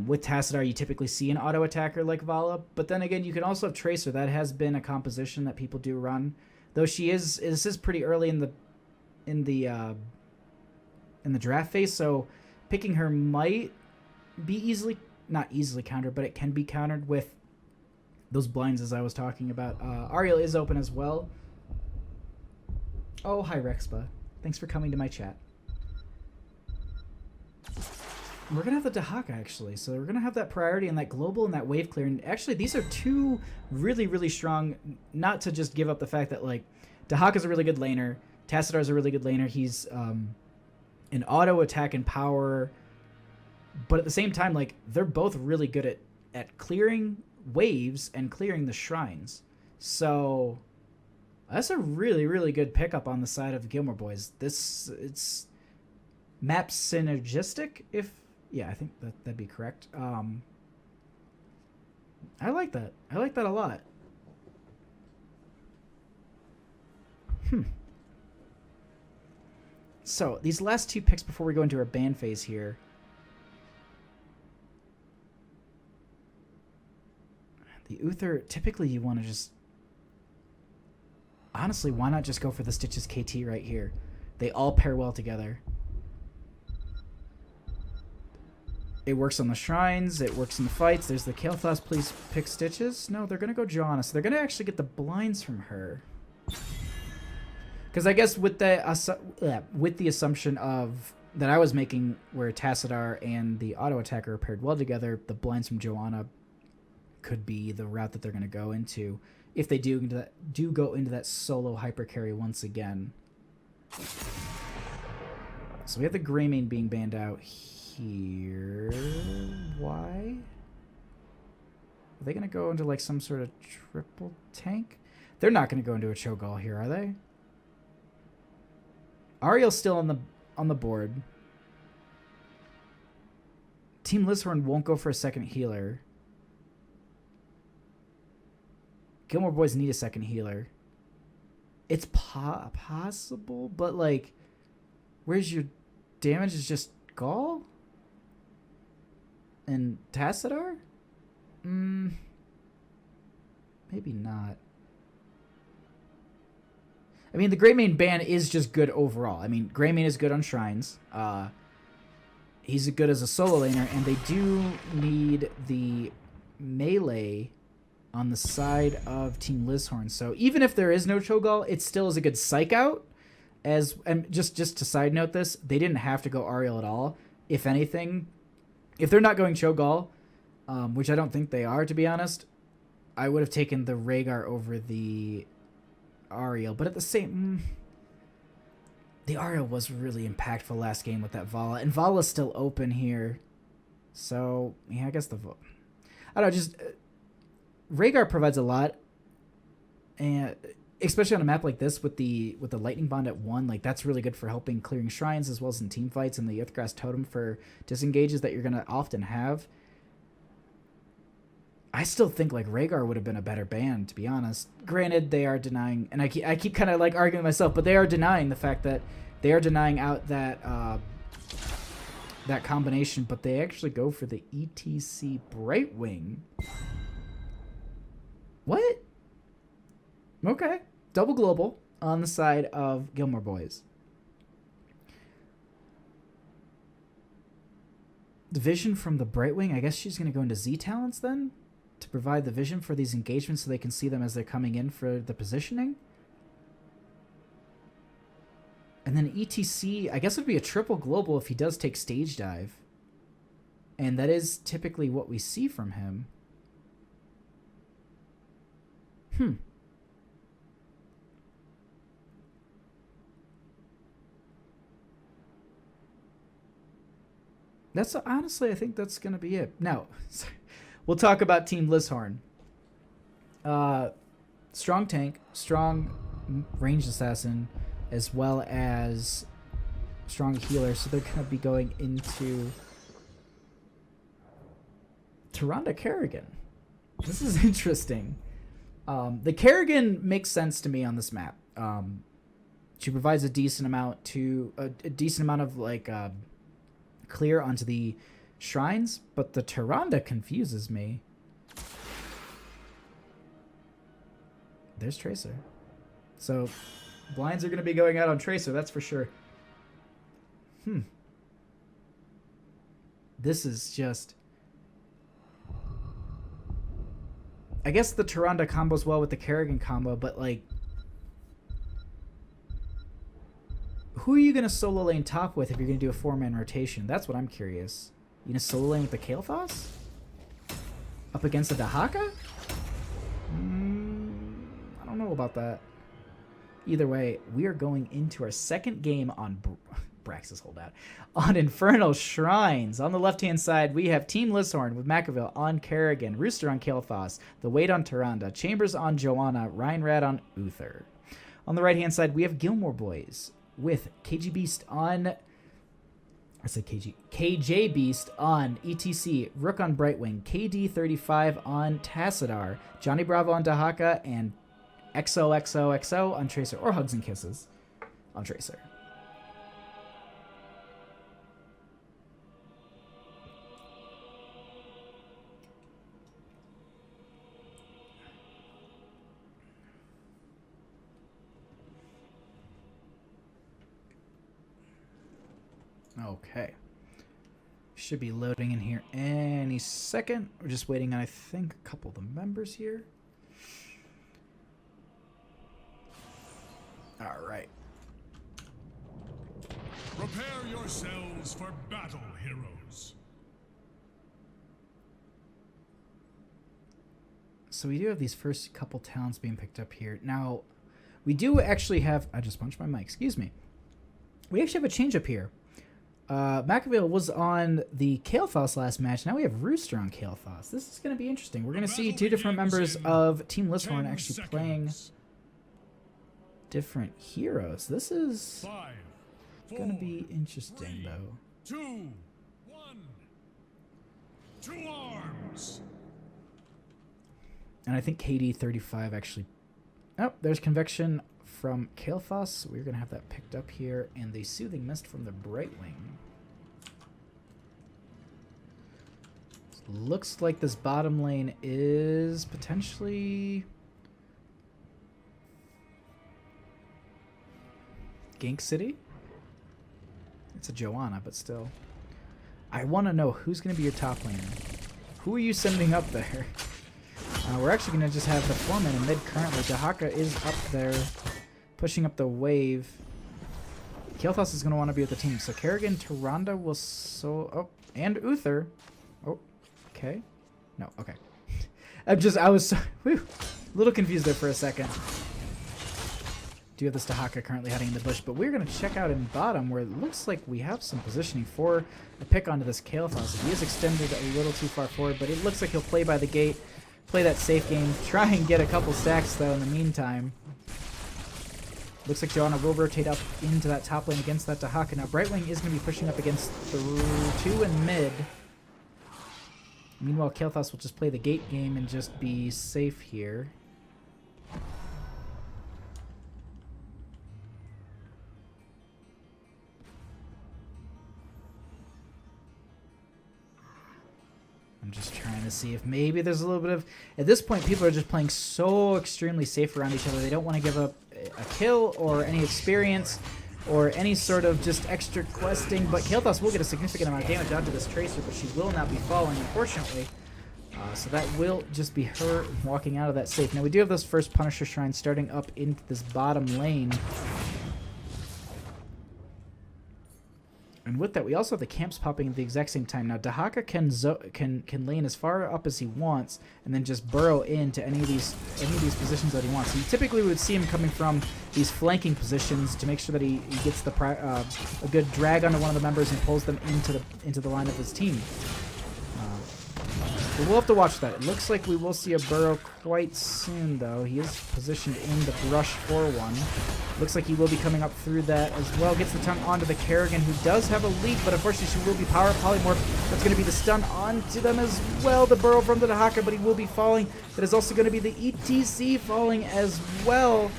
With Tassadar, you typically see an auto attacker like Vala, but then again, you can also have Tracer. That has been a composition that people do run, though this is pretty early in the draft phase, so picking her might be not easily countered, but it can be countered with those blinds as I was talking about. Ariel is open as well. Oh, hi Rexpa. Thanks for coming to my chat. We're going to have the Dahaka, actually. So we're going to have that priority and that global and that wave clear. And actually, these are two really, really strong, not to just give up the fact that, like, Dahaka's a really good laner. Tassadar's a really good laner. He's an auto attack and power. But at the same time, like, they're both really good at clearing waves and clearing the shrines. So that's a really, really good pickup on the side of Gilmore Boyz. It's map synergistic, yeah, I think that'd be correct. I like that. I like that a lot. So, these last two picks before we go into our ban phase here. The Uther, typically you want to just... Honestly, why not just go for the Stitches KT right here? They all pair well together. It works on the shrines. It works in the fights. There's the Kael'thas. Please pick Stitches. No, they're going to go Joanna. So they're going to actually get the blinds from her. Because I guess with the assumption of that I was making where Tassadar and the auto attacker are paired well together, the blinds from Joanna could be the route that they're going to go into. if they do go into that solo hyper carry once again. So we have the Greymane being banned out here. Why? Are they going to go into like some sort of triple tank? They're not going to go into a Cho'Gall here, are they? Ariel's still on the board. Team LizHorn won't go for a second healer. Gilmore Boyz need a second healer. It's possible, but like, where's your damage? Is just Gall and Tassadar? Maybe not. I mean, the Greymane ban is just good overall. I mean, Greymane is good on shrines. He's good as a solo laner, and they do need the melee on the side of Team LizHorn. So even if there is no Cho'Gall, it still is a good psych out. And just to side note this, they didn't have to go Ariel at all. If anything, if they're not going Cho'Gall, which I don't think they are, to be honest, I would have taken the Rhaegar over the Ariel. But at the same... the Ariel was really impactful last game with that Vala. And Vala's still open here. So, yeah, I guess I don't know, just... Rhaegar provides a lot. And especially on a map like this with the Lightning Bond at 1, like that's really good for helping clearing shrines as well as in team fights, and the Earthgrass Totem for disengages that you're going to often have. I still think like Rhaegar would have been a better ban, to be honest. Granted, they are denying, and I keep kind of like arguing myself, but they are denying the fact that they are denying out that that combination, but they actually go for the ETC Brightwing. What? Okay. Double global on the side of Gilmore Boyz. The vision from the Brightwing, I guess she's going to go into Z talents then? To provide the vision for these engagements so they can see them as they're coming in for the positioning. And then ETC, I guess it would be a triple global if he does take stage dive. And that is typically what we see from him. That's honestly, I think that's going to be it. Now, we'll talk about Team LizHorn. Strong tank, strong ranged assassin, as well as strong healer. So they're going to be going into Tyrande Kerrigan. This is interesting. The Kerrigan makes sense to me on this map. She provides a decent amount of like clear onto the shrines, but the Tyrande confuses me. There's Tracer. So blinds are going to be going out on Tracer, that's for sure. This is just... I guess the Tyrande combos well with the Kerrigan combo, but like... who are you going to solo lane top with if you're going to do a 4-man rotation? That's what I'm curious. You going to solo lane with the Kael'thas? Up against the Dahaka? I don't know about that. Either way, we are going into our second game on Brax's holdout. On Infernal Shrines. On the left-hand side, we have Team LizHorn with Machiavel on Kerrigan, Rooster on Kael'thas, The Wait on Tyrande, Chambers on Joanna, Reinrad on Uther. On the right-hand side, we have Gilmore Boyz with KG Beast on... I said KG. KJ Beast on ETC, Rook on Brightwing, KD35 on Tassadar, Johnny Bravo on Dahaka, and XOXOXO on Tracer, or Hugs and Kisses on Tracer. Okay. Should be loading in here any second. We're just waiting on, I think, a couple of the members here. All right. Prepare yourselves for battle, heroes. So we do have these first couple talents being picked up here. Now, we do actually have... I just punched my mic. Excuse me. We actually have a change up here. Machiavel was on the Kael'thas last match. Now we have Rooster on Kael'thas. This is going to be interesting. We're going to see two different members of Team LizHorn actually playing different heroes. This is going to be interesting, though. 2, 1. To arms. And I think KD35 actually... Oh, there's Convection from Kael'thas. We're going to have that picked up here. And the Soothing Mist from the Brightwing. Looks like this bottom lane is potentially... Gank City? It's a Joanna, but still. I want to know who's going to be your top laner. Who are you sending up there? We're actually going to just have the 4-man in mid currently. Dahaka is up there, pushing up the wave. Kael'thas is going to want to be with the team. So Kerrigan, Tyrande will oh, and Uther. Oh, okay. No, okay. I was so, a little confused there for a second. Do have this Dahaka currently hiding in the bush, but we're going to check out in bottom where it looks like we have some positioning for a pick onto this Kael'thas. He is extended a little too far forward, but it looks like he'll play by the gate, play that safe game, try and get a couple stacks though in the meantime. Looks like Joanna will rotate up into that top lane against that Dahaka. Now Brightwing is going to be pushing up against the 2 in mid. Meanwhile, Kael'thas will just play the gate game and just be safe here. I'm just trying to see if maybe there's a little bit of... At this point, people are just playing so extremely safe around each other. They don't want to give up a kill or any experience or any sort of just extra questing. But Kael'thas will get a significant amount of damage onto this Tracer, but she will not be falling, unfortunately. So that will just be her walking out of that safe. Now, we do have those first Punisher Shrines starting up into this bottom lane. And with that, we also have the camps popping at the exact same time. Now, Dahaka can lane as far up as he wants, and then just burrow into any of these positions that he wants. So you typically would see him coming from these flanking positions to make sure that he gets the a good drag onto one of the members and pulls them into the line of his team. But we'll have to watch that. It looks like we will see a burrow quite soon, though. He is positioned in the brush for one. Looks like he will be coming up through that as well. Gets the tongue onto the Kerrigan, who does have a lead, but unfortunately she will be power polymorph. That's going to be the stun onto them as well. The burrow from the Dahaka, but he will be falling. That is also going to be the ETC falling as well.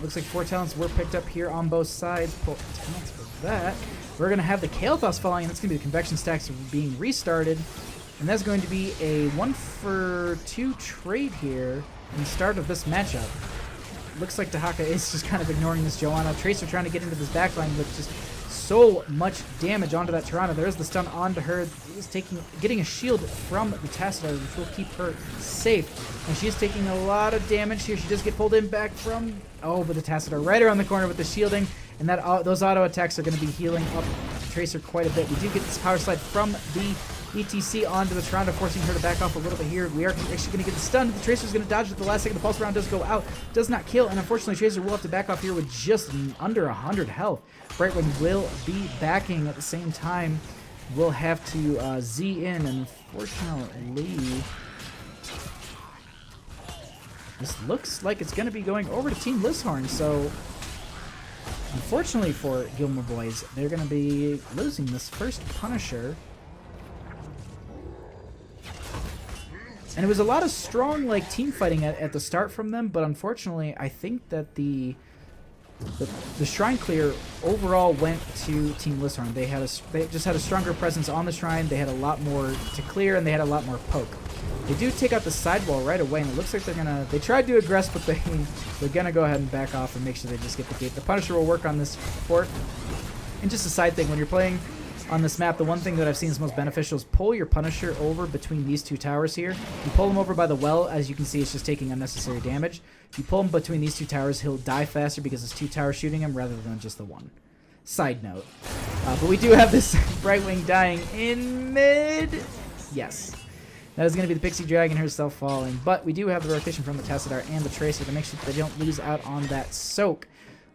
Looks like 4 talents were picked up here on both sides. Pull talents for that. We're going to have the Kael'thas falling, and that's going to be the convection stacks being restarted. And that's going to be a 1-for-2 trade here in the start of this matchup. Looks like Dahaka is just kind of ignoring this Joanna. Tracer trying to get into this backline with just so much damage onto that Tyrande. There is the stun onto her. He's getting a shield from the Tassadar, which will keep her safe. And she is taking a lot of damage here. She does get pulled in back from... Oh, but the Tassadar right around the corner with the shielding. And that those auto attacks are going to be healing up Tracer quite a bit. We do get this power slide from the ETC onto the Tyrande, forcing her to back off a little bit here. We are actually going to get the stun. The Tracer's going to dodge at the last second. The pulse round does go out. Does not kill. And unfortunately, Tracer will have to back off here with just under 100 health. Brightwing will be backing at the same time. We'll have to Z in. And unfortunately, this looks like it's going to be going over to Team LizHorn. So unfortunately for Gilmore Boyz, they're going to be losing this first Punisher. And it was a lot of strong team fighting at the start from them, but unfortunately, I think that the shrine clear overall went to Team LizHorn. They just had a stronger presence on the shrine. They had a lot more to clear, and they had a lot more poke. They do take out the sidewall right away, and it looks like they tried to aggress, but they're gonna go ahead and back off and make sure they just get the gate. The Punisher will work on this fort. And just a side thing, when you're playing on this map, the one thing that I've seen is most beneficial is pull your Punisher over between these 2 towers here. You pull him over by the well, as you can see, it's just taking unnecessary damage. If you pull him between these 2 towers, he'll die faster because it's 2 towers shooting him rather than just the 1. Side note. But we do have this Brightwing dying in mid. Yes. That is going to be the Pixie Dragon herself falling. But we do have the rotation from the Tassadar and the Tracer to make sure that they don't lose out on that soak.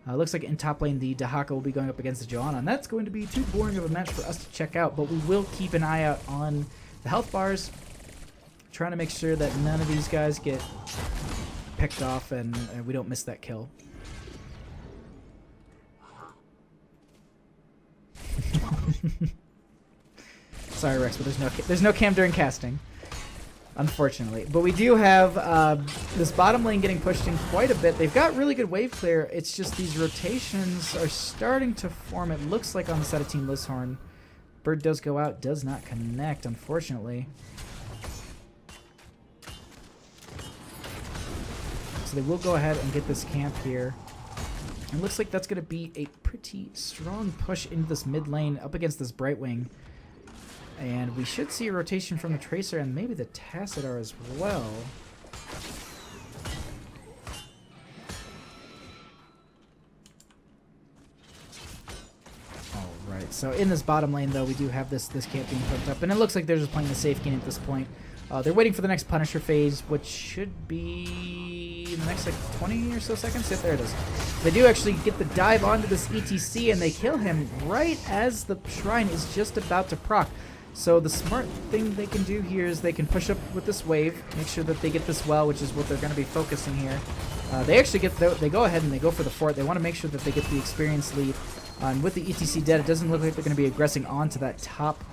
Looks like in top lane, the Dahaka will be going up against the Johanna, and that's going to be too boring of a match for us to check out, but we will keep an eye out on the health bars, trying to make sure that none of these guys get picked off and we don't miss that kill. Sorry, Rex, but there's no cam during casting, unfortunately. But we do have this bottom lane getting pushed in quite a bit. They've got really good wave clear. It's just these rotations are starting to form. It looks like on the side of Team LizHorn. Bird does go out, does not connect, unfortunately. So they will go ahead and get this camp here. It looks like that's going to be a pretty strong push into this mid lane up against this Brightwing. And we should see a rotation from the Tracer and maybe the Tassadar as well. Alright, so in this bottom lane, though, we do have this camp being hooked up. And it looks like they're just playing the safe game at this point. They're waiting for the next Punisher phase, which should be in the next, like, 20 or so seconds. Yep, there it is. They do actually get the dive onto this ETC, and they kill him right as the Shrine is just about to proc. So the smart thing they can do here is they can push up with this wave, make sure that they get this well, which is what they're going to be focusing here. They actually they go ahead and they go for the fort. They want to make sure that they get the experience lead. And with the ETC dead, it doesn't look like they're going to be aggressing onto that top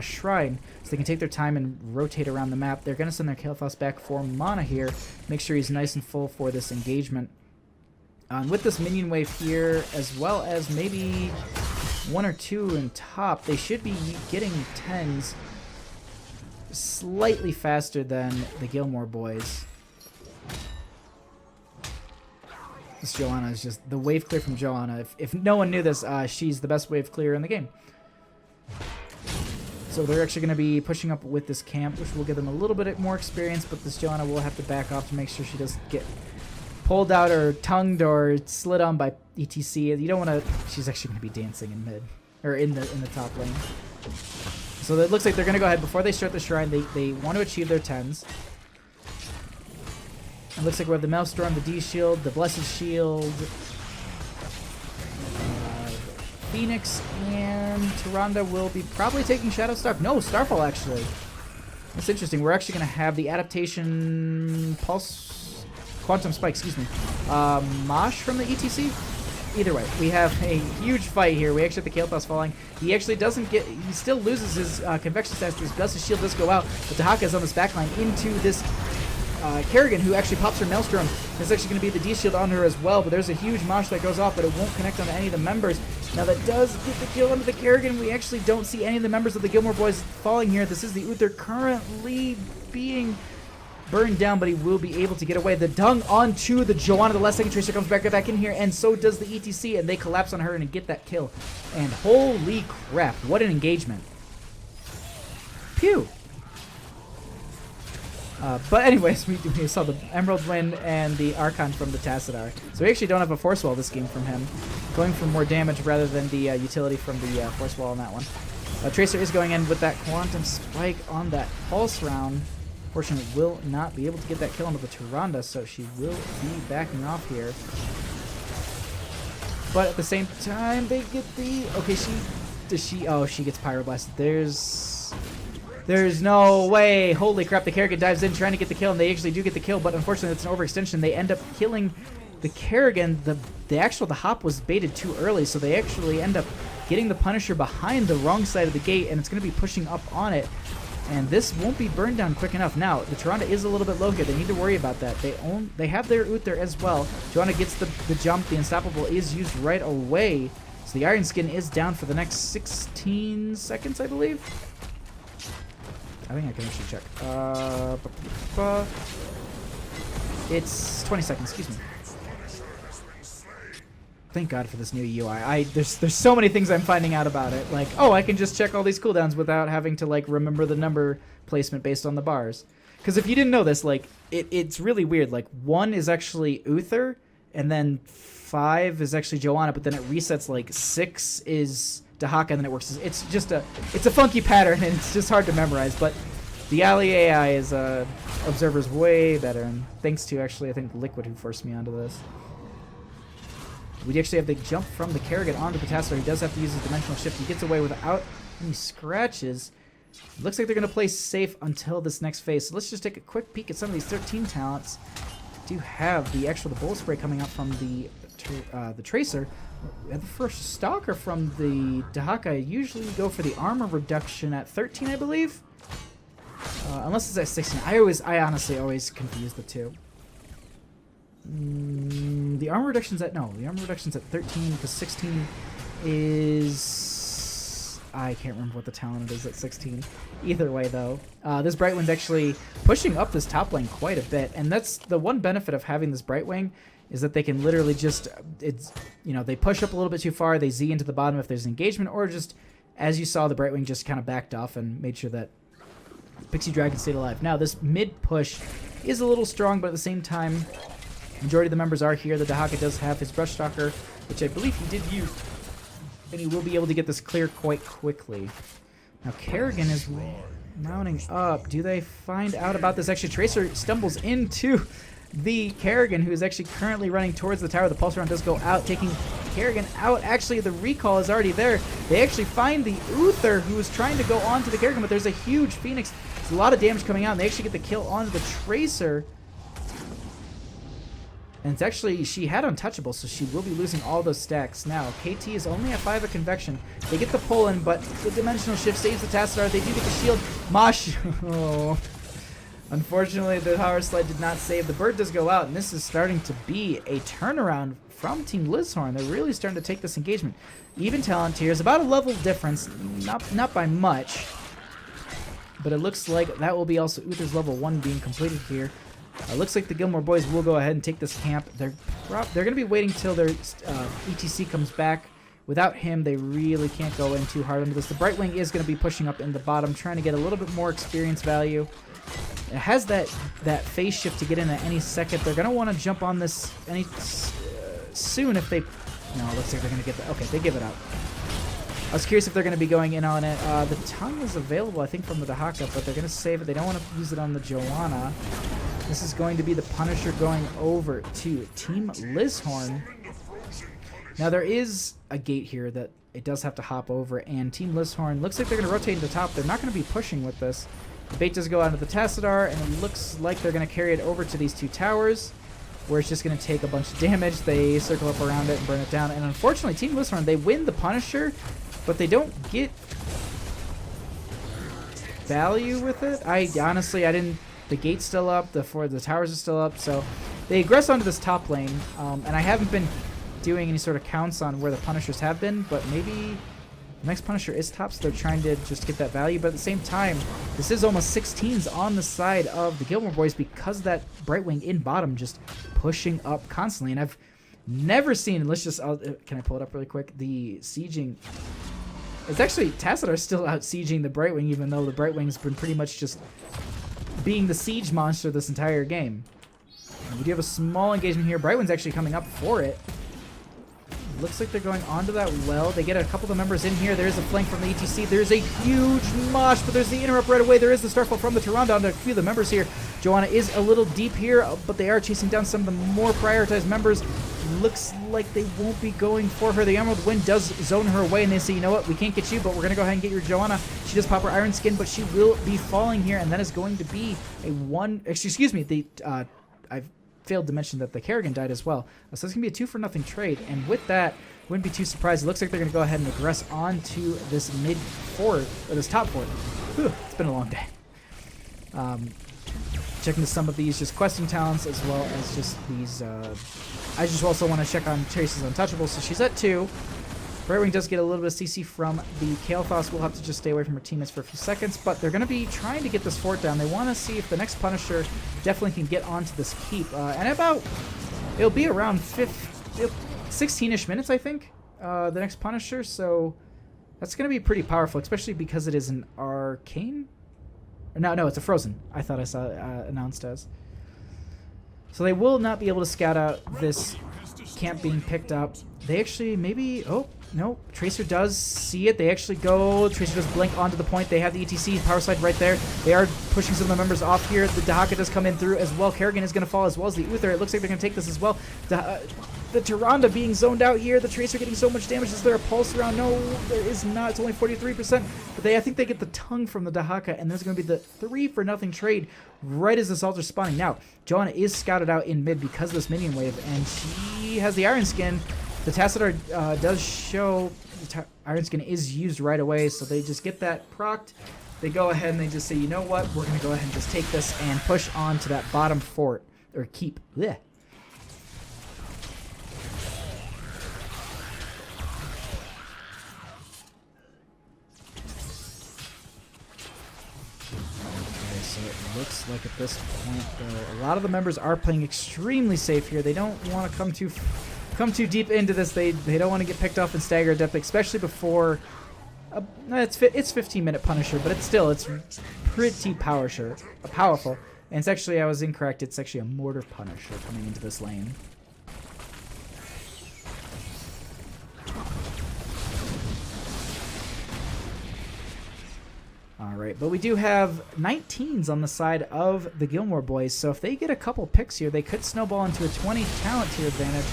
shrine, so they can take their time and rotate around the map. They're going to send their Kael'thas back for mana here, make sure he's nice and full for this engagement. And with this minion wave here, as well as maybe one or two in top, they should be getting 10s slightly faster than the Gilmore boys. This Johanna is just the wave clear from Johanna. If no one knew this, she's the best wave clear in the game. So they're actually going to be pushing up with this camp, which will give them a little bit more experience, but this Johanna will have to back off to make sure she doesn't get pulled out or tongued or slid on by ETC. You don't want to. She's actually going to be dancing in mid or in the top lane. So it looks like they're going to go ahead before they start the shrine. They want to achieve their 10s. It looks like we have the Maelstrom, the D shield, the Blessed Shield, Phoenix, and Tyrande will be probably taking Shadow Star. No, Starfall actually. That's interesting. We're actually going to have the adaptation Pulse. Quantum Spike, excuse me. Mosh from the ETC? Either way, we have a huge fight here. We actually have the Kael'thas falling. He actually doesn't get... He still loses his convection status. His Blessed Shield does go out, but Dahaka is on this backline into this Kerrigan, who actually pops her Maelstrom. There's actually going to be the D-Shield on her as well, but there's a huge Mosh that goes off, but it won't connect on any of the members. Now that does get the kill onto the Kerrigan. We actually don't see any of the members of the Gilmore boys falling here. This is the Uther currently being burned down, but he will be able to get away. The dung onto the Johanna. The last second Tracer comes back in here, and so does the ETC, and they collapse on her and get that kill. And holy crap, what an engagement. Pew! But anyways, we saw the Emerald win and the Archon from the Tassadar. So we actually don't have a Force Wall this game from him. Going for more damage rather than the utility from the Force Wall on that one. Tracer is going in with that Quantum Spike on that Pulse round. Fortunately, will not be able to get that kill onto the Tyrande, so she will be backing off here. But at the same time, they get the... Okay, oh, she gets Pyroblasted. There's no way. Holy crap, the Kerrigan dives in trying to get the kill, and they actually do get the kill, but unfortunately it's an overextension. They end up killing the Kerrigan. The hop was baited too early, so they actually end up getting the Punisher behind the wrong side of the gate, and it's going to be pushing up on it. And this won't be burned down quick enough. Now, the Tyrande is a little bit low here. They need to worry about that. They have their Uther as well. Johanna gets the jump. The Unstoppable is used right away. So the Iron Skin is down for the next 16 seconds, I believe. I think I can actually check. It's 20 seconds, excuse me. Thank God for this new UI. There's so many things I'm finding out about it. Like, oh, I can just check all these cooldowns without having to, like, remember the number placement based on the bars. Because if you didn't know this, like, it's really weird. Like, 1 is actually Uther, and then 5 is actually Johanna, but then it resets, like, 6 is Dahaka, and then it works. It's a funky pattern, and it's just hard to memorize. But The alley AI is observer's way better, and thanks to actually I think Liquid who forced me onto this. We actually have the jump from the Kerrigan onto the Tassadar. He does have to use his dimensional shift. He gets away without any scratches. Looks like they're going to play safe until this next phase. So let's just take a quick peek at some of these 13 talents. Do have the bullet spray coming out from the Tracer. And the first Stalker from the Dahaka usually go for the armor reduction at 13, I believe. Unless it's at 16. I honestly always confuse the two. The armor reduction's at 13 because 16 is... I can't remember what the talent is at 16. Either way, though, this Brightwing's actually pushing up this top lane quite a bit, and that's the one benefit of having this Brightwing is that they can literally just, they push up a little bit too far, they Z into the bottom if there's engagement, or just, as you saw, the Brightwing just kind of backed off and made sure that Pixie Dragon stayed alive. Now, this mid push is a little strong, but at the same time, majority of the members are here. The Dahaka does have his Brush Stalker, which I believe he did use, and he will be able to get this clear quite quickly. Now, Kerrigan is mounting up. Do they find out about this? Actually, Tracer stumbles into the Kerrigan, who is actually currently running towards the tower. The Pulse Round does go out, taking Kerrigan out. Actually, the recall is already there. They actually find the Uther, who is trying to go onto the Kerrigan, but there's a huge Phoenix. There's a lot of damage coming out, and they actually get the kill onto the Tracer. And it's actually, she had Untouchable, so she will be losing all those stacks. Now, KT is only at 5 of Convection. They get the pull in, but the Dimensional Shift saves the Tassadar. They do get the shield. Mosh. Oh. Unfortunately, the Power Slide did not save. The bird does go out, and this is starting to be a turnaround from Team LizHorn. They're really starting to take this engagement. Even talent tiers, about a level difference, not by much. But it looks like that will be also Uther's level 1 being completed here. Looks like the Gilmore boys will go ahead and take this camp. They're going to be waiting till their ETC comes back. Without him, they really can't go in too hard into this. The Brightwing is going to be pushing up in the bottom, trying to get a little bit more experience value. It has that phase shift to get in at any second. They're going to want to jump on this soon if they... No, it looks like they're going to get the... Okay, they give it up. I was curious if they're going to be going in on it. The tongue is available, I think, from the Dahaka, but they're going to save it. They don't want to use it on the Joanna. This is going to be the Punisher going over to Team LizHorn. Now, there is a gate here that it does have to hop over, and Team LizHorn looks like they're going to rotate into top. They're not going to be pushing with this. The bait does go out of the Tassadar, and it looks like they're going to carry it over to these two towers, where it's just going to take a bunch of damage. They circle up around it and burn it down. And unfortunately, Team LizHorn, they win the Punisher, but they don't get value with it. I didn't... The gate's still up, the towers are still up, so they aggress onto this top lane, and I haven't been doing any sort of counts on where the Punishers have been, but maybe the next Punisher is top, so they're trying to just get that value, but at the same time, this is almost 16s on the side of the Gilmore boys because that Brightwing in bottom just pushing up constantly, and I've never seen, can I pull it up really quick, the sieging. It's actually, Tassadar still out sieging the Brightwing, even though the Brightwing's been pretty much just being the siege monster this entire game. And we do have a small engagement here. Brightwing's actually coming up for it. Looks like they're going onto that well. They get a couple of the members in here. There's a flank from the ETC. There's a huge mosh, but there's the interrupt right away. There is the Starfall from the Tyrande onto a few of the members here. Joanna is a little deep here, but they are chasing down some of the more prioritized members. Looks like they won't be going for her. The Emerald Wind does zone her away, and they say, you know what, we can't get you, but we're going to go ahead and get your Joanna. She does pop her Iron Skin, but she will be falling here, and that is going to be a one... Excuse me, I failed to mention that the Kerrigan died as well. So it's going to be a 2-for-0 trade, and with that, wouldn't be too surprised. It looks like they're going to go ahead and aggress onto this mid fort, or this top fort. Whew, it's been a long day. Checking some of these just questing talents as well as just these... I just also want to check on Trace's Untouchable, so she's at 2. Brightwing does get a little bit of CC from the Kael'thas. We'll have to just stay away from her teammates for a few seconds, but they're going to be trying to get this fort down. They want to see if the next Punisher definitely can get onto this keep. And it'll be around 16-ish minutes, I think, the next Punisher, so that's going to be pretty powerful, especially because it is an arcane? No, it's a frozen. I thought I saw it announced as. So they will not be able to scout out this camp being picked up. They actually maybe... Oh, Nope. Tracer does see it. They actually go. Tracer does blink onto the point. They have the ETC power slide right there. They are pushing some of the members off here. The Dahaka does come in through as well. Kerrigan is going to fall as well as the Uther. It looks like they're going to take this as well. The Tyrande being zoned out here. The Tracer getting so much damage. Is there a pulse around? No, there is not. It's only 43%. But I think they get the tongue from the Dahaka, and there's going to be the 3-for-0 trade right as this altar's spawning. Now, Joanna is scouted out in mid because of this minion wave, and she has the Iron Skin. The Tassadar does show the Iron Skin is used right away, so they just get that procced. They go ahead and they just say, you know what, we're going to go ahead and just take this and push on to that bottom fort, or keep. Blech. Okay, so it looks like at this point, though, a lot of the members are playing extremely safe here. They don't want to come too deep into this. They don't want to get picked off and stagger death, especially before it's 15-minute Punisher, but it's pretty powerful. And it's actually, I was incorrect, it's actually a Mortar Punisher coming into this lane. Alright, but we do have 19s on the side of the Gilmore boys, so if they get a couple picks here, they could snowball into a 20 talent tier advantage.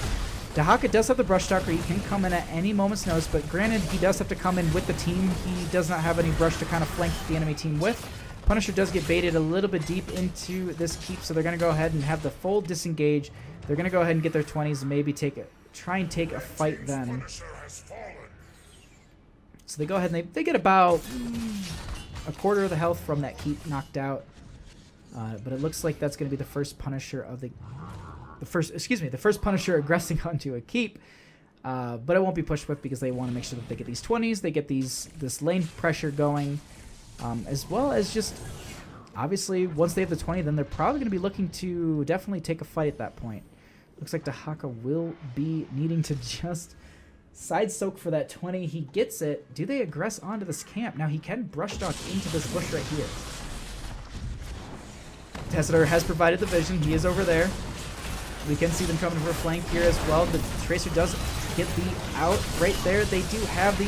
Dahaka does have the Brush Stalker. He can come in at any moment's notice, but granted, he does have to come in with the team. He does not have any brush to kind of flank the enemy team with. Punisher does get baited a little bit deep into this keep, so they're going to go ahead and have the full disengage. They're going to go ahead and get their 20s and maybe try and take a fight then. So they go ahead and they get about a quarter of the health from that keep knocked out. But it looks like that's going to be the first Punisher of the first Punisher aggressing onto a keep. But it won't be pushed with because they want to make sure that they get these 20s, they get this lane pressure going, as well as just obviously once they have the 20, then they're probably going to be looking to definitely take a fight at that point. Looks like Dahaka will be needing to just side soak for that 20. He gets it. Do they aggress onto this camp? Now he can brush dodge into this bush right here. Tassadar has provided the vision. He is over there. We can see them coming for a flank here as well. The Tracer does get the out right there. They do have the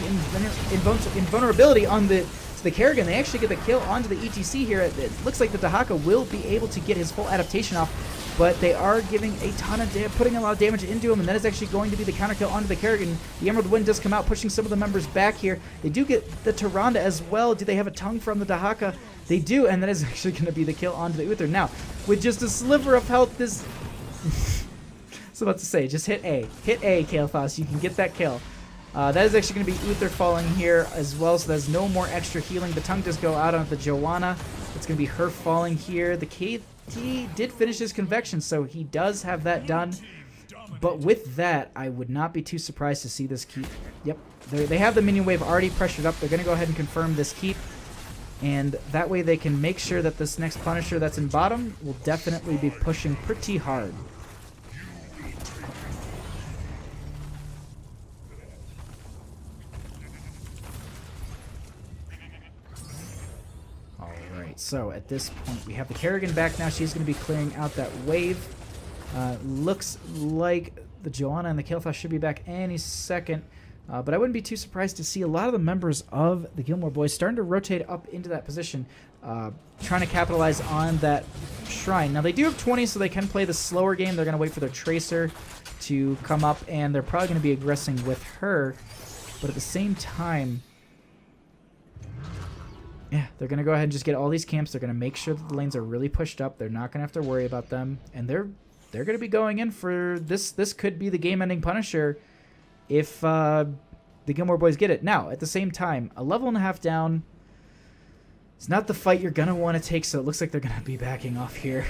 invulnerability on the Kerrigan. They actually get the kill onto the ETC here. It looks like the Dahaka will be able to get his full adaptation off, but they are giving a ton of putting a lot of damage into him, and that is actually going to be the counter kill onto the Kerrigan. The Emerald Wind does come out, pushing some of the members back here. They do get the Tyrande as well. Do they have a tongue from the Dahaka? They do, and that is actually going to be the kill onto the Uther. Now, with just a sliver of health, this... I was about to say, just hit A. Hit A, Kael'thas. You can get that kill. That is actually going to be Uther falling here as well, so there's no more extra healing. The tongue does go out on the Joanna. It's going to be her falling here. The KT did finish his convection, so he does have that done. But with that, I would not be too surprised to see this keep. Yep, they have the minion wave already pressured up. They're going to go ahead and confirm this keep. And that way they can make sure that this next Punisher that's in bottom will definitely be pushing pretty hard. Alright, so at this point we have the Kerrigan back now. She's going to be clearing out that wave. Looks like the Joanna and the Kael'thas should be back any second. But I wouldn't be too surprised to see a lot of the members of the Gilmore boys starting to rotate up into that position, trying to capitalize on that shrine. Now, they do have 20, so they can play the slower game. They're going to wait for their Tracer to come up, and they're probably going to be aggressing with her. But at the same time, yeah, they're going to go ahead and just get all these camps. They're going to make sure that the lanes are really pushed up. They're not going to have to worry about them. And they're going to be going in for this. This could be the game-ending Punisher if the Gilmore boys get it. Now, at the same time, a level and a half down, it's not the fight you're going to want to take, so it looks like they're going to be backing off here.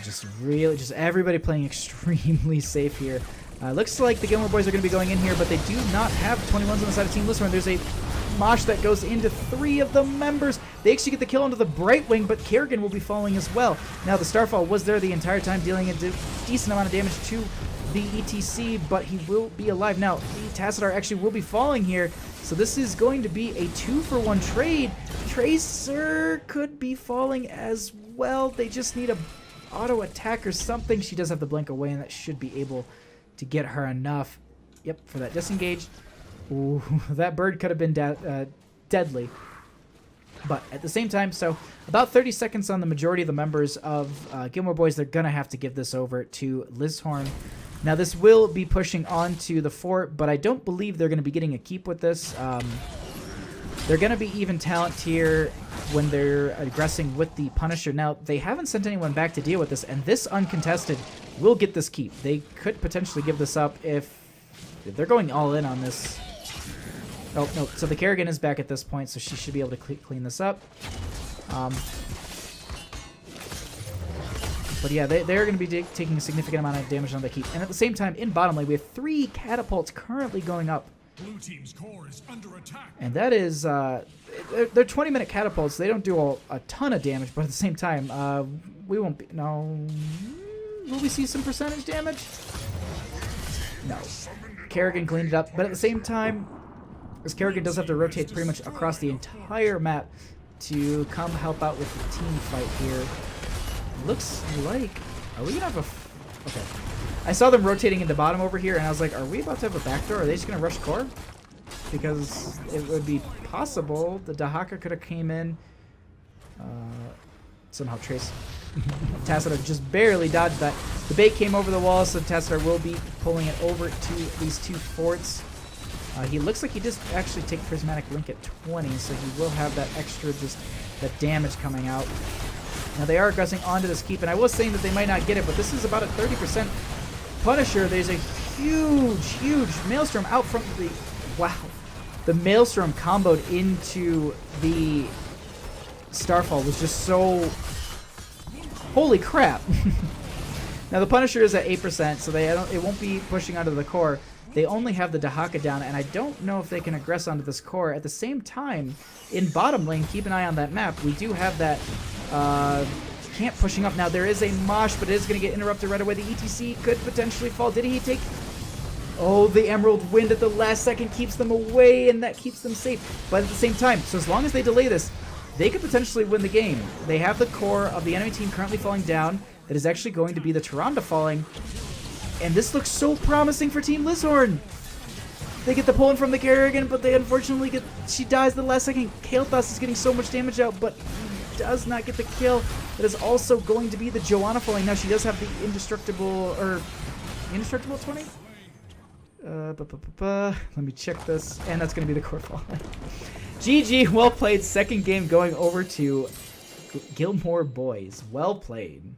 Just everybody playing extremely safe here. Looks like the Gilmore boys are going to be going in here, but they do not have 21s on the side of Team LizHorn. There's a mosh that goes into 3 of the members. They actually get the kill onto the Brightwing, but Kerrigan will be falling as well. Now, the Starfall was there the entire time, dealing a decent amount of damage to the ETC, but he will be alive. Now, the Tassadar actually will be falling here, so this is going to be a 2-for-1 trade. Tracer could be falling as well. They just need a auto attack or something. She does have the blink away, and that should be able to get her enough. Yep, for that disengage. Ooh, that bird could have been deadly. But at the same time, so about 30 seconds on the majority of the members of Gilmore Boyz. They're going to have to give this over to LizHorn. Now, this will be pushing onto the fort, but I don't believe they're going to be getting a keep with this. They're going to be even talent here when they're aggressing with the Punisher. Now, they haven't sent anyone back to deal with this, and this uncontested will get this keep. They could potentially give this up if they're going all in on this. Oh, no. So the Kerrigan is back at this point, so she should be able to clean this up. But yeah, they're going to be taking a significant amount of damage on the keep. And at the same time, in bottom lane, we have 3 catapults currently going up. Blue team's core is under attack. And that is, they're 20-minute catapults. They don't do a ton of damage, but at the same time, we won't be, no. Will we see some percentage damage? No. Kerrigan cleaned it up, but at the same time, this Kerrigan does have to rotate pretty much across the entire map to come help out with the team fight here. Looks like, are we gonna have a, okay. I saw them rotating into bottom over here, and I was like, are we about to have a backdoor? Are they just gonna rush core? Because it would be possible the Dahaka could have came in. Somehow Trace. Tassadar just barely dodged that. The bait came over the wall, so Tassadar will be pulling it over to these 2 forts. He looks like he does actually take Prismatic Link at 20, so he will have that extra, just that damage coming out. Now they are aggressing onto this keep, and I was saying that they might not get it, but this is about a 30% Punisher. There's a huge Maelstrom out from the... Wow. The Maelstrom comboed into the Starfall was just so... Holy crap. Now the Punisher is at 8%, so it won't be pushing onto the core. They only have the Dahaka down, and I don't know if they can aggress onto this core. At the same time, in bottom lane, keep an eye on that map. We do have that camp pushing up. Now, there is a mosh, but it is going to get interrupted right away. The ETC could potentially fall. Did he take... Oh, the Emerald Wind at the last second keeps them away, and that keeps them safe. But at the same time, so as long as they delay this, they could potentially win the game. They have the core of the enemy team currently falling down. That is actually going to be the Tyrande falling. And this looks so promising for Team LizHorn. They get the pull-in from the Kerrigan, but they unfortunately get... She dies the last second. Kael'thas is getting so much damage out, but he does not get the kill. That is also going to be the Joanna falling. Now, she does have the indestructible... Indestructible 20? Let me check this. And that's going to be the core fall. GG, well played. Second game going over to Gilmore Boyz. Well played.